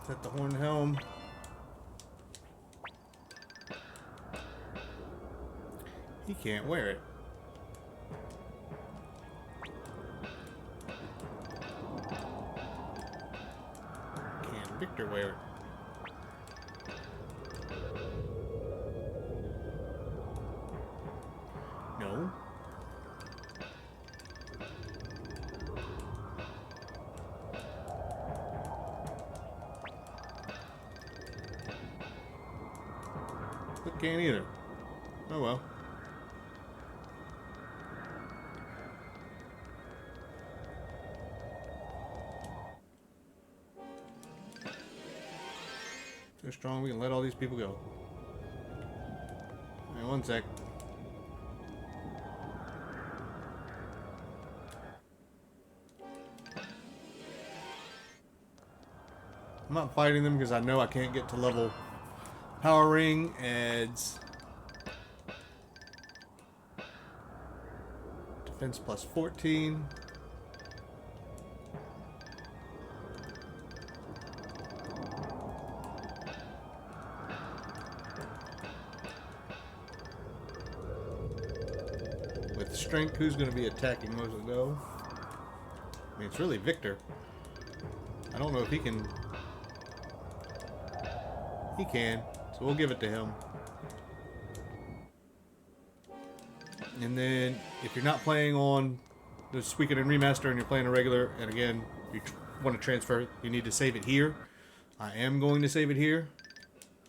A: Set the horn helm. He can't wear it. Can Victor wear it? No. Can't either. Oh well. So strong we can let all these people go. Alright, one sec. I'm not fighting them because I know I can't get to level. Power ring adds defense plus 14. strength. Who's going to be attacking most of the go? I mean, it's really Victor. I don't know if he can. He can, so we'll give it to him. And then, if you're not playing on the Suikoden Remaster and you're playing a regular, and again, you want to transfer, you need to save it here. I am going to save it here.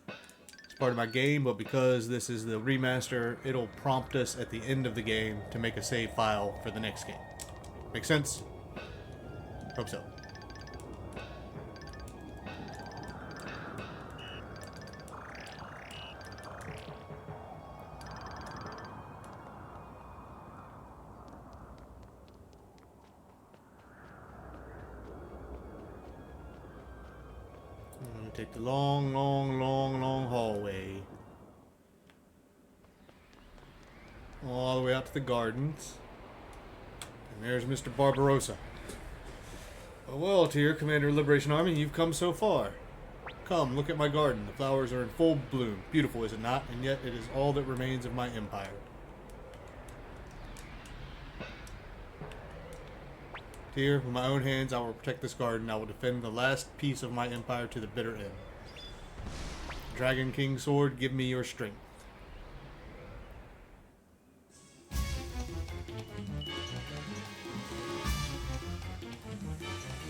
A: It's part of my game, but because this is the remaster, it'll prompt us at the end of the game to make a save file for the next game. Make sense? Hope so. I'm gonna take the long hallway. All the way out to the gardens. And there's Mr. Barbarossa. Well, Tyr, Commander of the Liberation Army, you've come so far. Come, look at my garden. The flowers are in full bloom. Beautiful, is it not? And yet it is all that remains of my empire. Tyr, with my own hands, I will protect this garden. I will defend the last piece of my empire to the bitter end. Dragon King sword, give me your strength.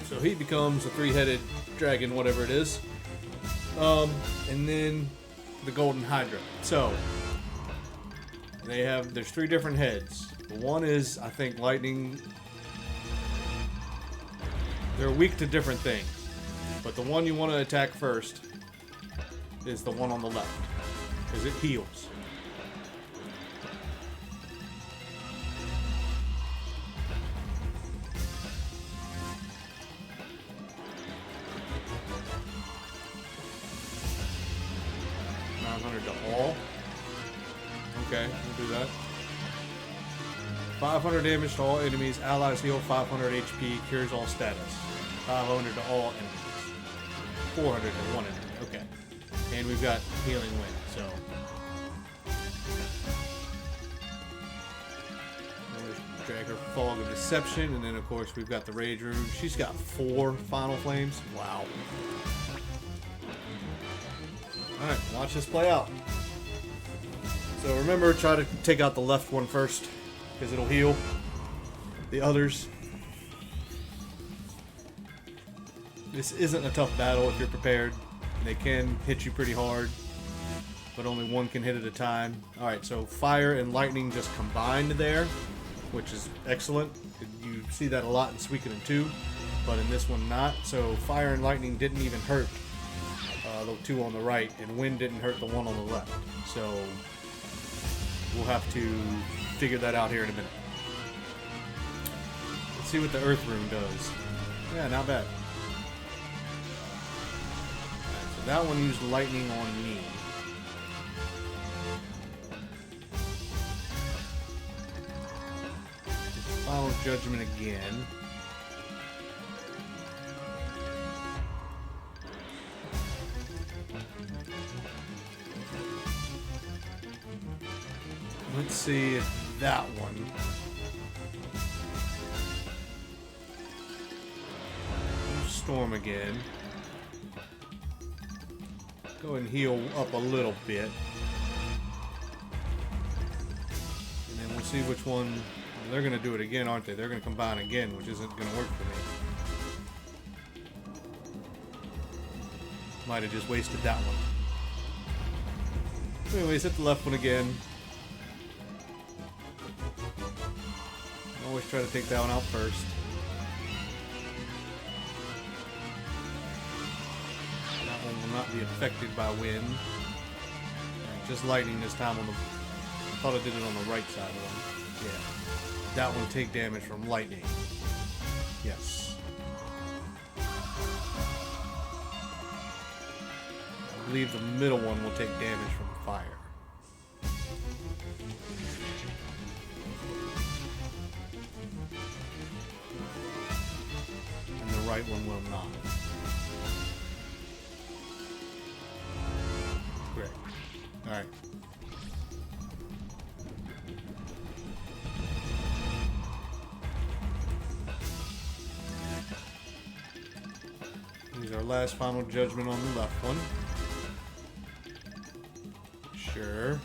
A: So he becomes a three-headed dragon, whatever it is. And then the Golden Hydra. So there's three different heads. One is, I think, lightning. They're weak to different things. But the one you want to attack first is the one on the left. Because it heals. To all. Okay, we'll do that. 500 damage to all enemies. Allies heal 500 HP. Cures all status. 500 to all enemies. 400 to one enemy. Okay. And we've got healing wind, so. Drag her Fog of Deception, and then of course we've got the Rage Rune. She's got 4 Final Flames. Wow. Alright, watch this play out. So remember, try to take out the left one first, because it'll heal the others. This isn't a tough battle if you're prepared. They can hit you pretty hard, but only one can hit at a time. Alright, so fire and lightning just combined there, which is excellent. You see that a lot in Suikoden 2, but in this one not. So fire and lightning didn't even hurt the two on the right, and wind didn't hurt the one on the left. So we'll have to figure that out here in a minute. Let's see what the Earth Rune does. Yeah, not bad. Right, so that one used lightning on me. Final Judgment again. Let's see if that one. Storm again. Go and heal up a little bit. And then we'll see which one. Well, they're going to do it again, aren't they? They're going to combine again, which isn't going to work for me. Might have just wasted that one. Anyways, hit the left one again. Always try to take that one out first. That one will not be affected by wind. Just lightning this time on the. I thought I did it on the right side of them. Yeah. That one take damage from lightning. Yes. I believe the middle one will take damage from fire. Right one will not. Great. Alright. Use our last final judgment on the left one. Sure.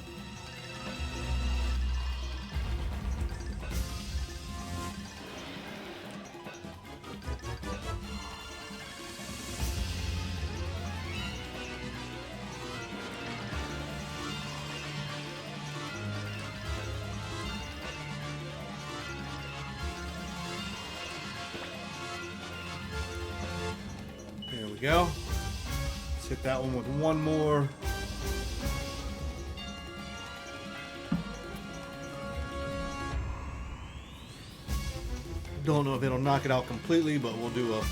A: There we go. Let's hit that one with one more. Don't know if it'll knock it out completely, but we'll do a...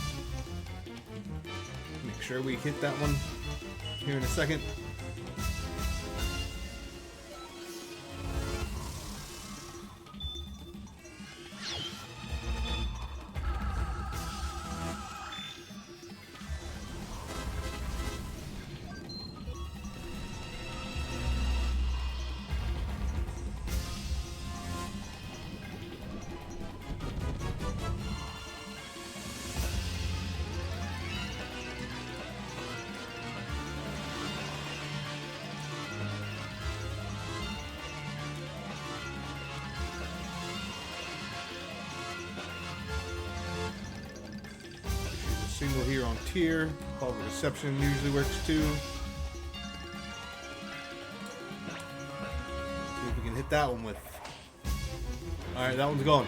A: Make sure we hit that one here in a second. Single here on tier. Call reception usually works too. See if we can hit that one with. Alright, that one's gone.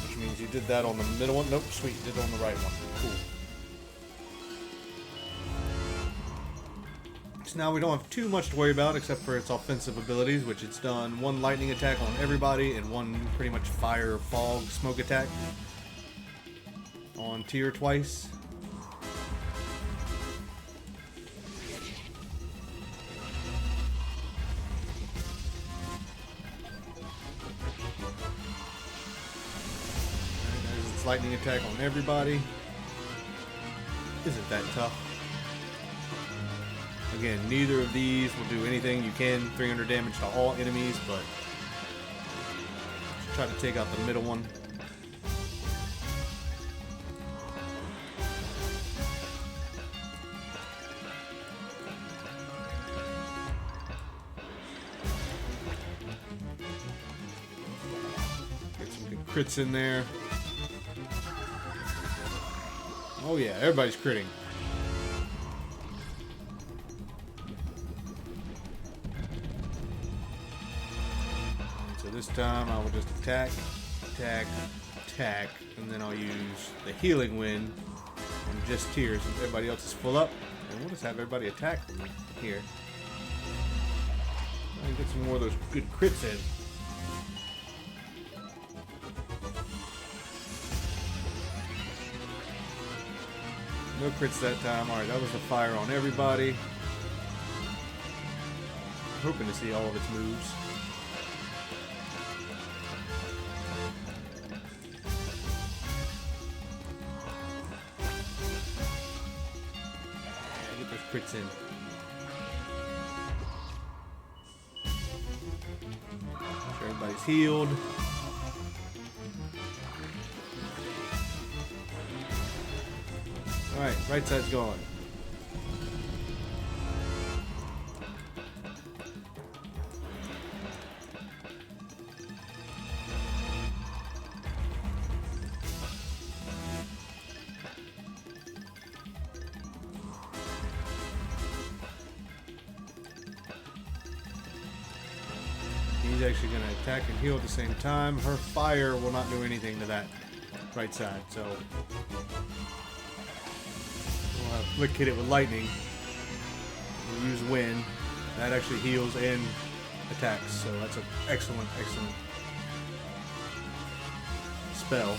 A: Which means you did that on the middle one. Nope, sweet, you did it on the right one. Cool. So now we don't have too much to worry about except for its offensive abilities, which it's done one lightning attack on everybody and one pretty much fire, fog, smoke attack on tier twice. And there's its lightning attack on everybody. Isn't that tough? Again, neither of these will do anything. You can 300 damage to all enemies, but just try to take out the middle one. Get some good crits in there. Oh yeah, everybody's critting. This time I will just attack, attack, attack, and then I'll use the healing wind and just tier since everybody else is full up. And we'll just have everybody attack here. And get some more of those good crits in. No crits that time. Alright, that was the fire on everybody. Hoping to see all of its moves. Crits in. Sure, everybody's healed. Alright, right side's going. He's actually going to attack and heal at the same time. Her fire will not do anything to that right side, so we'll have Flick hit it with lightning. We'll use wind. That actually heals and attacks, so that's an excellent, excellent spell.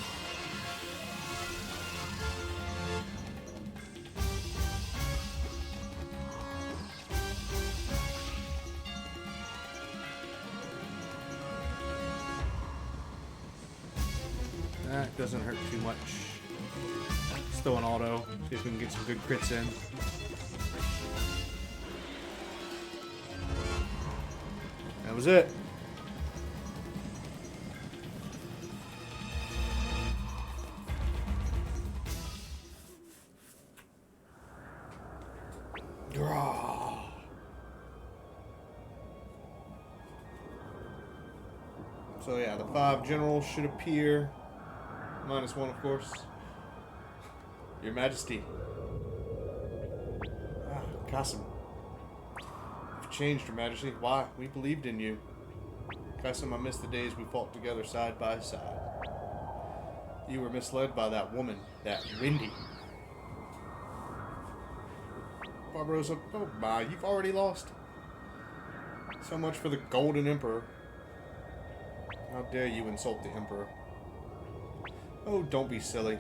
A: That doesn't hurt too much. Still an auto. See if we can get some good crits in. That was it. Grah. So yeah, the 5 generals should appear. -1, of course. Your Majesty. Ah, Qasim. You've changed, Your Majesty. Why? We believed in you. Qasim, I miss the days we fought together side by side. You were misled by that woman, that Wendy. Barbarossa, oh my, you've already lost. So much for the Golden Emperor. How dare you insult the Emperor? Oh, don't be silly.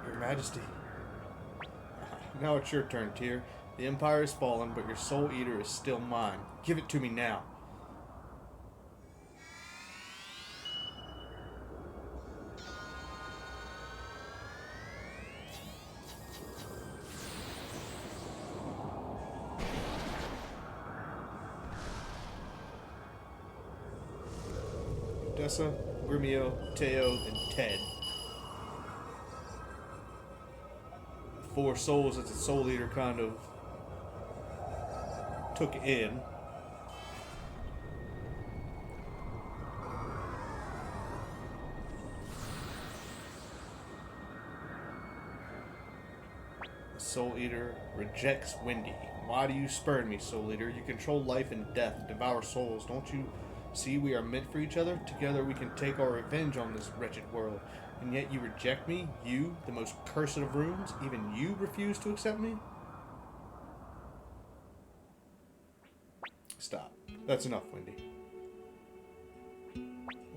A: Your Majesty. Now it's your turn, Tyr. The Empire is fallen, but your Soul Eater is still mine. Give it to me now. Odessa, Grimio, Teo, and Ted. 4 souls that the Soul Eater kind of took in. The Soul Eater rejects Wendy. Why do you spurn me, Soul Eater? You control life and death, devour souls. Don't you see we are meant for each other? Together we can take our revenge on this wretched world. And yet you reject me? You, the most cursed of runes? Even you refuse to accept me? Stop. That's enough, Wendy.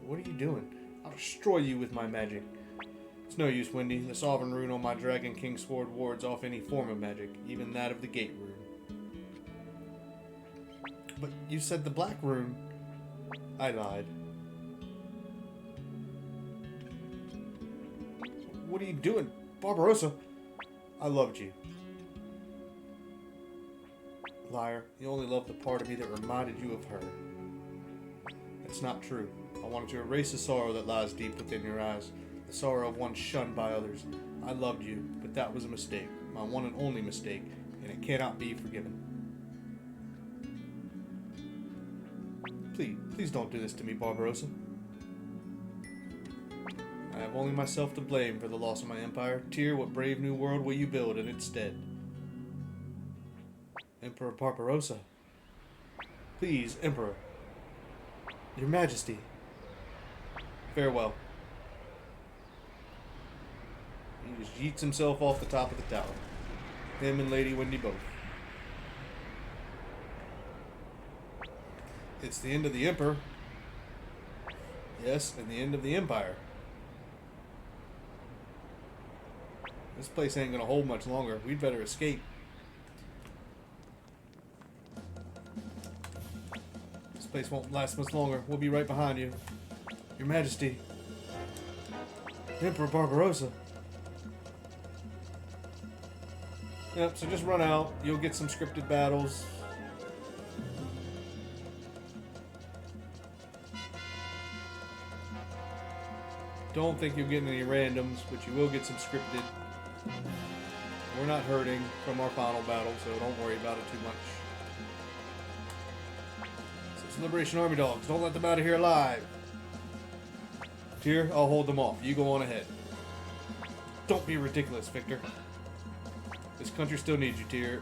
A: What are you doing? I'll destroy you with my magic. It's no use, Wendy. The Sovereign Rune on my Dragon King sword wards off any form of magic, even that of the Gate Rune. But you said the Black Rune. I lied. What are you doing? Barbarossa! I loved you. Liar, you only loved the part of me that reminded you of her. That's not true. I wanted to erase the sorrow that lies deep within your eyes, the sorrow of one shunned by others. I loved you, but that was a mistake, my one and only mistake, and it cannot be forgiven. Please don't do this to me, Barbarossa. I have only myself to blame for the loss of my empire. Tyr, what brave new world will you build in its stead? Emperor Barbarossa. Please, Emperor. Your Majesty. Farewell. He just yeets himself off the top of the tower. Him and Lady Wendy both. It's the end of the Emperor. Yes, and the end of the Empire. This place ain't gonna hold much longer. We'd better escape. This place won't last much longer. We'll be right behind you. Your Majesty. Emperor Barbarossa. Yep, so just run out. You'll get some scripted battles. Don't think you'll get any randoms, but you will get some scripted. We're not hurting from our final battle, so don't worry about it too much. So it's Liberation Army dogs. Don't let them out of here alive. Tyr, I'll hold them off. You go on ahead. Don't be ridiculous, Victor. This country still needs you, Tyr.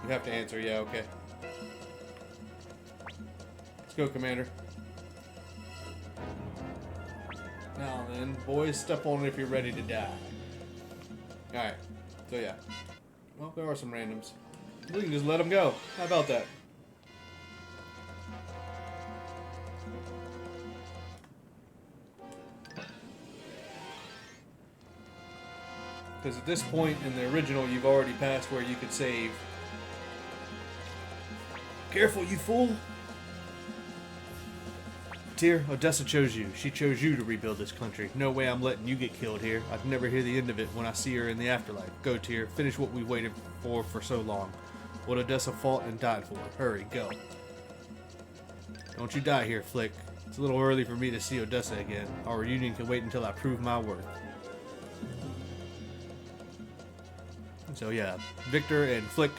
A: You have to answer. Yeah, okay. Let's go, Commander. Now then, boys, step on it if you're ready to die. Alright, so yeah. Well, there are some randoms. We can just let them go. How about that? Because at this point in the original, you've already passed where you could save. Careful, you fool! Tyr, Odessa chose you. She chose you to rebuild this country. No way I'm letting you get killed here. I'd never hear the end of it when I see her in the afterlife. Go, Tyr. Finish what we've waited for so long. What Odessa fought and died for. Hurry, go. Don't you die here, Flick. It's a little early for me to see Odessa again. Our reunion can wait until I prove my worth. So yeah, Victor and Flick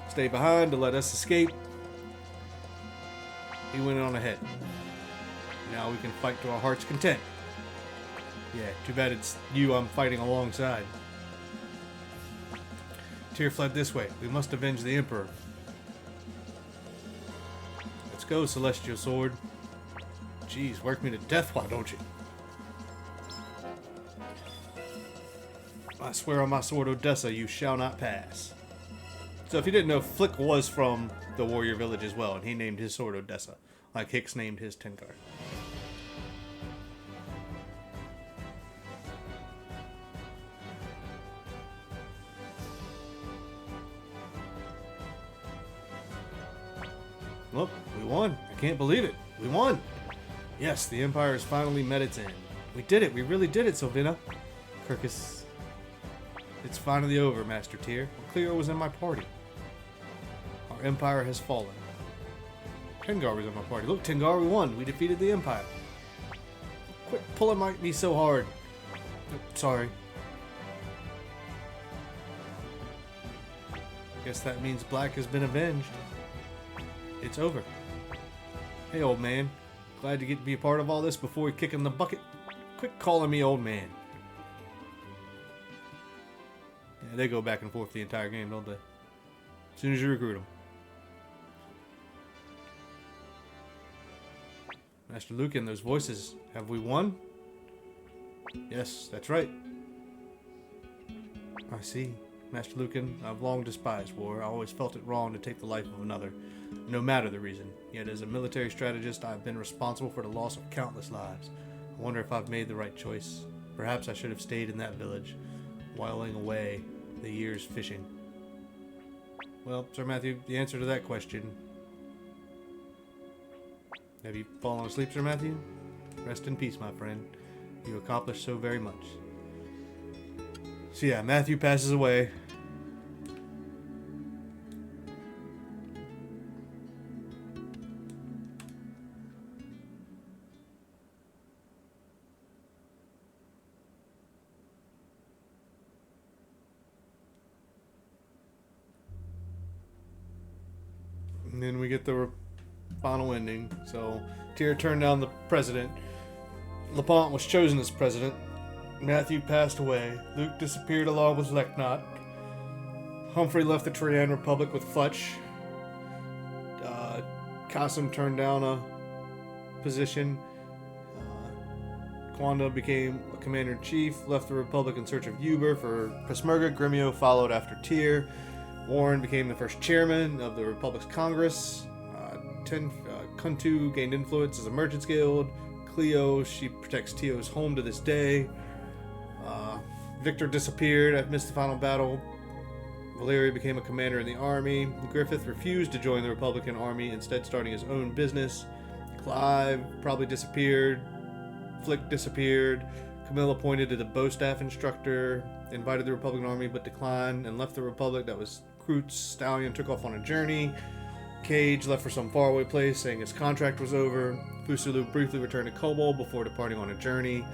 A: stay behind to let us escape. He went on ahead. Now we can fight to our heart's content. Yeah, too bad it's you I'm fighting alongside. Tyr fled this way. We must avenge the Emperor. Let's go, Celestial Sword. Jeez, work me to death, why don't you? I swear on my sword, Odessa, you shall not pass. So if you didn't know, Flick was from the warrior village as well, and he named his sword Odessa, like Hicks named his Tengar. Look, we won. I can't believe it. We won. Yes, the Empire has finally met its end. We did it. We really did it, Sylvina. Kirkus. It's finally over, Master Tyr. Cleo was in my party. Our Empire has fallen. Tengar was in my party. Look, Tengar, we won. We defeated the Empire. Quit pulling me so hard. Sorry. Guess that means Black has been avenged. It's over. Hey, old man. Glad to get to be a part of all this before we kick in the bucket. Quit calling me old man. Yeah, they go back and forth the entire game, don't they? As soon as you recruit them. Master Lucan, those voices. Have we won? Yes, that's right. I see. Master Lucan, I've long despised war. I always felt it wrong to take the life of another, no matter the reason. Yet as a military strategist, I've been responsible for the loss of countless lives. I wonder if I've made the right choice. Perhaps I should have stayed in that village, whiling away the years fishing. Well, Sir Matthew, the answer to that question... Have you fallen asleep, Sir Matthew? Rest in peace, my friend. You accomplished so very much. So yeah, Matthew passes away. And then we get the final ending. So Tyr turned down the president. Lepant was chosen as president. Matthew passed away. Luke disappeared along with Leknot. Humphrey left the Trian Republic with Fletch. Qasim turned down a position. Kwanda became a commander-in-chief, left the Republic in search of Uber for Peshmerga. Gremio followed after Tyr. Warren became the first chairman of the Republic's Congress. Kuntu gained influence as a merchants guild. Cleo, she protects Tio's home to this day. Victor disappeared. I've missed the final battle. Valeria became a commander in the army. Griffith refused to join the Republican army, instead starting his own business. Clive probably disappeared. Flick disappeared. Camilla pointed to the bow staff instructor, invited the Republican army but declined and left the Republic. That was Kreutz. Stallion took off on a journey. Cage left for some faraway place, saying his contract was over. Fusulu briefly returned to Kobold before departing on a journey.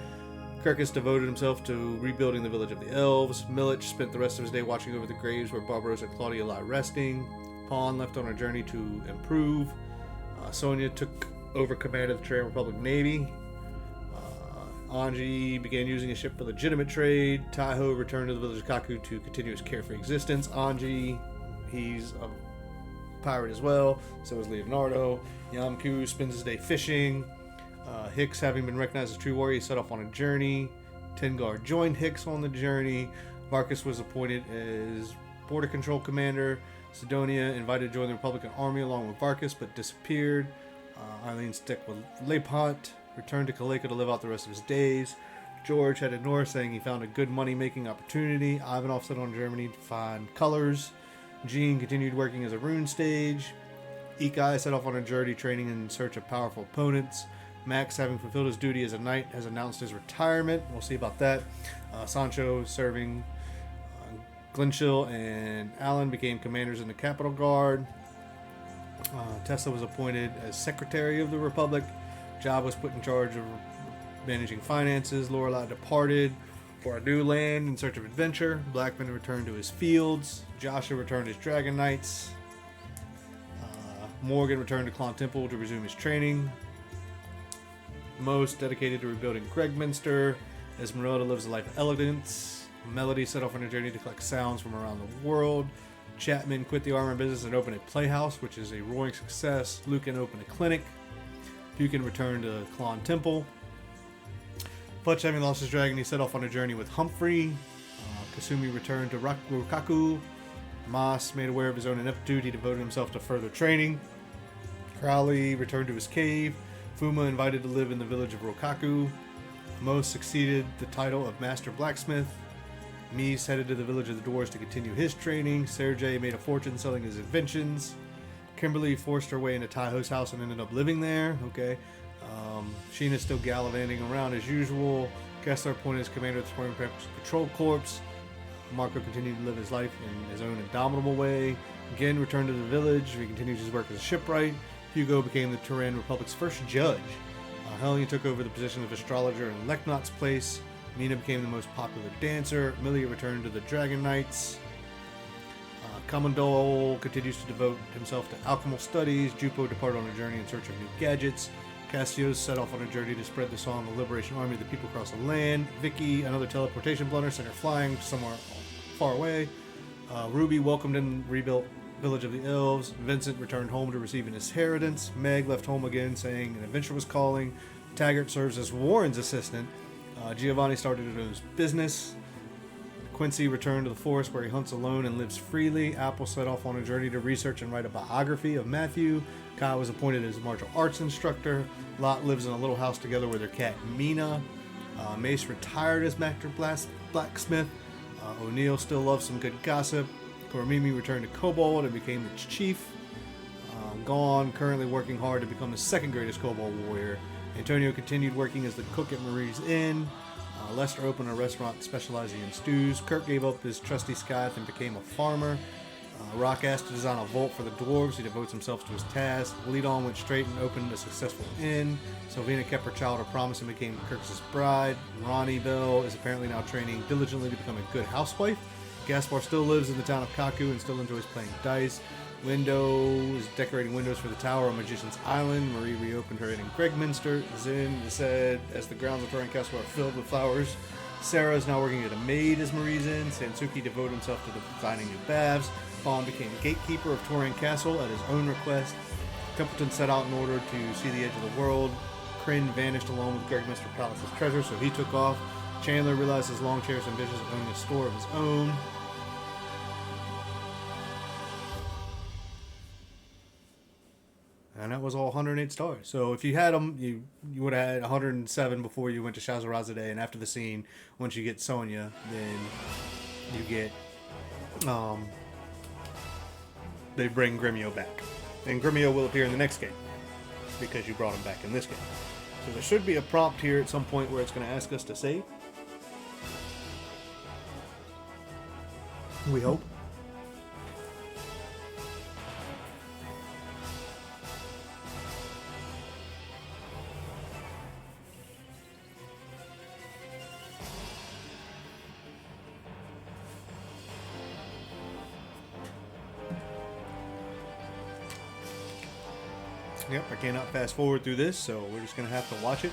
A: Kirkus devoted himself to rebuilding the village of the elves. Milich spent the rest of his day watching over the graves where Barbarossa and Claudia lie resting. Pawn left on a journey to improve. Sonia took over command of the Terran Republic Navy. Anji began using his ship for legitimate trade. Taiho returned to the village of Kaku to continue his carefree existence. Anji, he's a pirate as well. So is Leonardo. Yamku spends his day fishing. Hicks, having been recognized as a true warrior, set off on a journey. Tengar joined Hicks on the journey. Marcus was appointed as border control commander. Sidonia invited to join the Republican army along with Varkas, but disappeared. Eileen stuck with Lepant, returned to Kaleka to live out the rest of his days. George headed north, saying he found a good money-making opportunity. Ivanov set on Germany to find colors. Jean continued working as a rune stage. Ikai set off on a journey training in search of powerful opponents. Max, having fulfilled his duty as a knight, has announced his retirement. We'll see about that. Sancho serving. Glenchill and Allen became commanders in the Capital Guard. Tessa was appointed as Secretary of the Republic. Job was put in charge of managing finances. Lorelei departed. For a new land in search of adventure, Blackman returned to his fields. Joshua returned to his Dragon Knights. Morgan returned to Clon Temple to resume his training. Most dedicated to rebuilding Gregminster. Esmeralda lives a life of elegance. Melody set off on a journey to collect sounds from around the world. Chapman quit the armor business and opened a playhouse, which is a roaring success. Lucan opened a clinic. Buchan returned to Clon Temple. Fletch, having lost his dragon, he set off on a journey with Humphrey. Kasumi returned to Rukaku. Moss, made aware of his own ineptitude, he devoted himself to further training. Crowley returned to his cave. Fuma invited to live in the village of Rokaku. Mo succeeded the title of Master Blacksmith. Mies headed to the village of the Dwarves to continue his training. Sergei made a fortune selling his inventions. Kimberly forced her way into Taiho's house and ended up living there. Okay. Sheena's still gallivanting around as usual. Kessler appointed as commander of the Swarming Patrol Corps. Marco continued to live his life in his own indomitable way. Gin returned to the village. He continued his work as a shipwright. Hugo became the Turan Republic's first judge. Helene took over the position of astrologer in Leknot's place. Mina became the most popular dancer. Milia returned to the Dragon Knights. Commandole continues to devote himself to alchemical studies. Jupo departed on a journey in search of new gadgets. Cassios set off on a journey to spread the song of the Liberation Army of the people across the land. Vicky, another teleportation blunder, sent her flying somewhere far away. Ruby welcomed and rebuilt village of the elves. Vincent returned home to receive an inheritance. Meg left home again, saying an adventure was calling. Taggart serves as Warren's assistant. Giovanni started his business. Quincy returned to the forest where he hunts alone and lives freely. Apple set off on a journey to research and write a biography of Matthew. Kai was appointed as a martial arts instructor. Lot lives in a little house together with their cat Mina. Mace retired as Master Blacksmith. O'Neill still loves some good gossip. Koromimi returned to Kobold and became its chief. Gon currently working hard to become the second greatest Kobold warrior. Antonio continued working as the cook at Marie's Inn. Lester opened a restaurant specializing in stews. Kirk gave up his trusty scythe and became a farmer. Rock asked to design a vault for the dwarves. He devotes himself to his task. Leadon went straight and opened a successful inn. Sylvina kept her child her promise and became Kirk's bride. Ronnie Bell is apparently now training diligently to become a good housewife. Gaspar still lives in the town of Kaku and still enjoys playing dice. Lindo is decorating windows for the tower on Magician's Island. Marie reopened her inn in Gregminster. Zin said, as the grounds of Turin Castle are filled with flowers. Sarah is now working as a maid as Marie's Inn. Sansuki devoted himself to designing new baths. Fawn became gatekeeper of Turin Castle at his own request. Templeton set out in order to see the edge of the world. Kryn vanished along with Gregminster Palace's treasure, so he took off. Chandler realized his long cherished ambitions of owning a store of his own. And that was all 108 stars. So if you had them, you would have had 107 before you went to Shazaraza, and after the scene, once you get Sonya, then you get, they bring Gremio back. And Gremio will appear in the next game, because you brought him back in this game. So there should be a prompt here at some point where it's going to ask us to save. We hope. Yep, I cannot fast forward through this, so we're just going to have to watch it.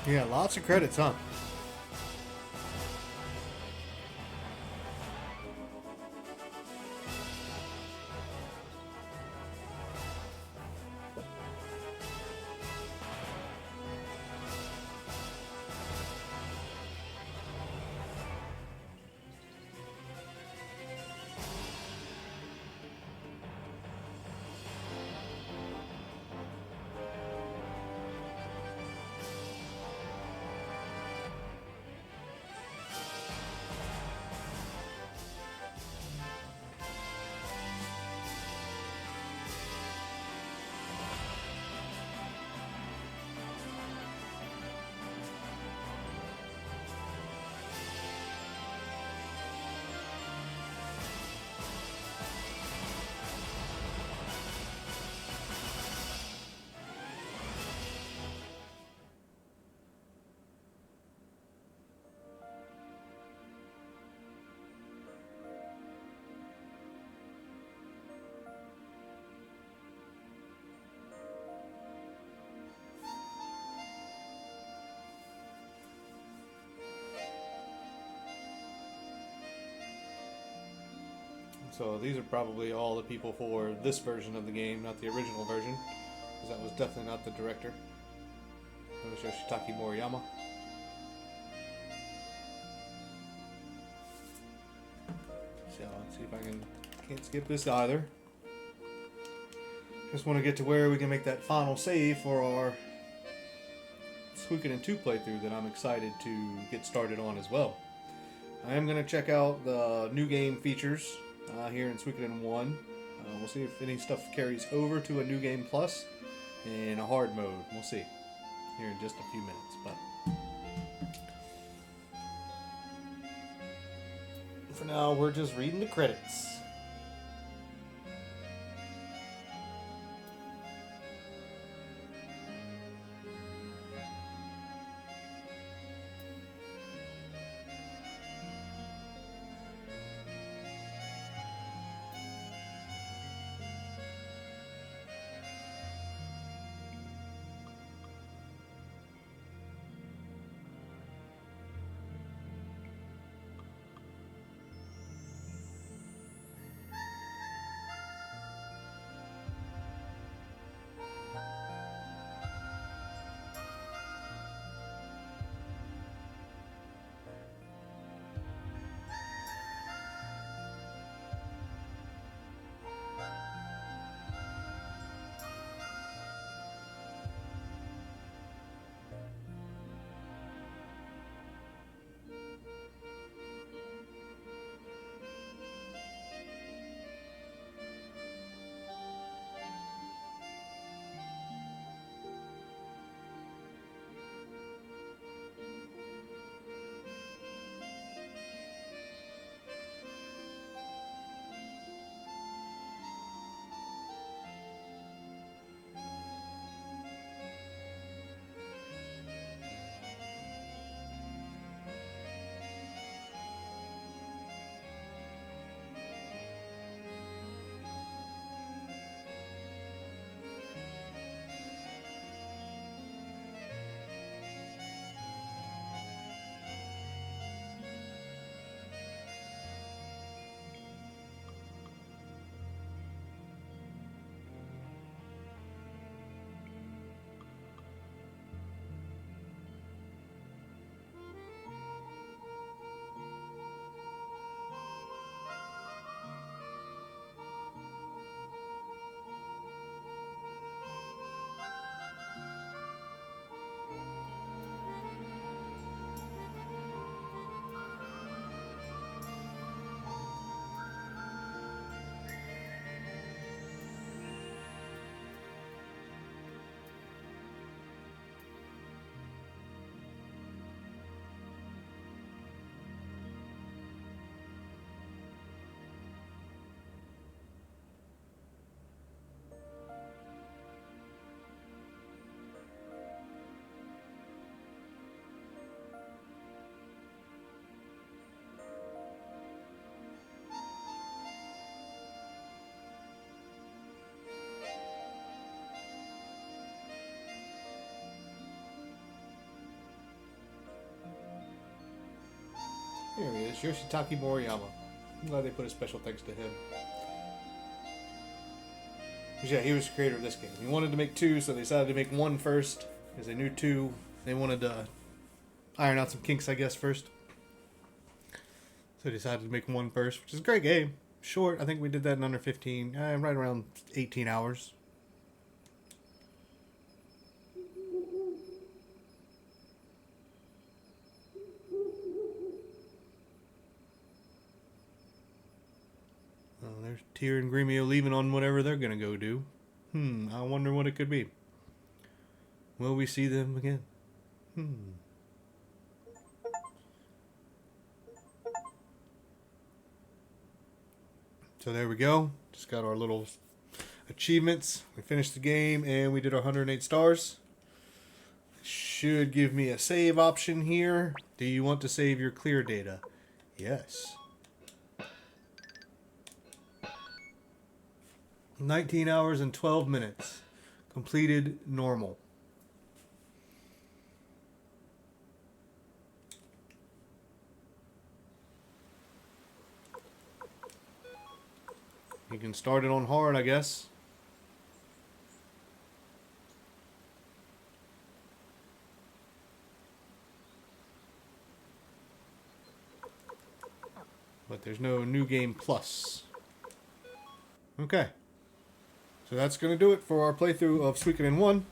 A: Yeah, lots of credits, huh? So these are probably all the people for this version of the game, not the original version, because that was definitely not the director. That was Yoshitaki Moriyama. So let's see if I can't skip this either. Just want to get to where we can make that final save for our Suikoden 2 playthrough that I'm excited to get started on as well. I am going to check out the new game features here in Suikoden 1. We'll see if any stuff carries over to a new game plus and a hard mode. We'll see here in just a few minutes. But for now, we're just reading the credits. Here he is, Yoshitaki Moriyama. I'm glad they put a special thanks to him. 'Cause yeah, he was the creator of this game. He wanted to make 2, so they decided to make 1 first. Because they knew 2, they wanted to iron out some kinks, I guess, first. So they decided to make 1 first, which is a great game. Short, I think we did that in under 15, right around 18 hours. Oh, there's Tyr and Gremio leaving on whatever they're gonna go do. I wonder what it could be. Will we see them again? So there we go. Just got our little achievements. We finished the game and we did our 108 stars. Should give me a save option here. Do you want to save your clear data? Yes. 19 hours and 12 minutes. Completed normal. You can start it on hard, I guess. But there's no new game plus. Okay. So that's going to do it for our playthrough of Suikoden 1.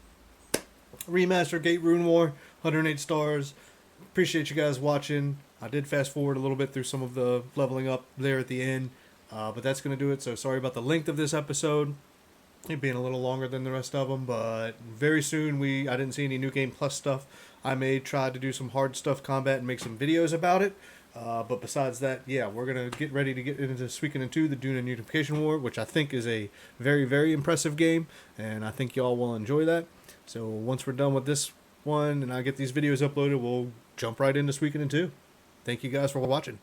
A: Remaster Gate Rune War, 108 stars. Appreciate you guys watching. I did fast forward a little bit through some of the leveling up there at the end. But that's going to do it. So sorry about the length of this episode. It being a little longer than the rest of them. But very soon, I didn't see any New Game Plus stuff. I may try to do some hard stuff combat and make some videos about it. But besides that, yeah, we're going to get ready to get into Suikoden 2, the Dune and Unification War, which I think is a very, very impressive game. And I think y'all will enjoy that. So once we're done with this one and I get these videos uploaded, we'll jump right into Suikoden 2. Thank you guys for watching.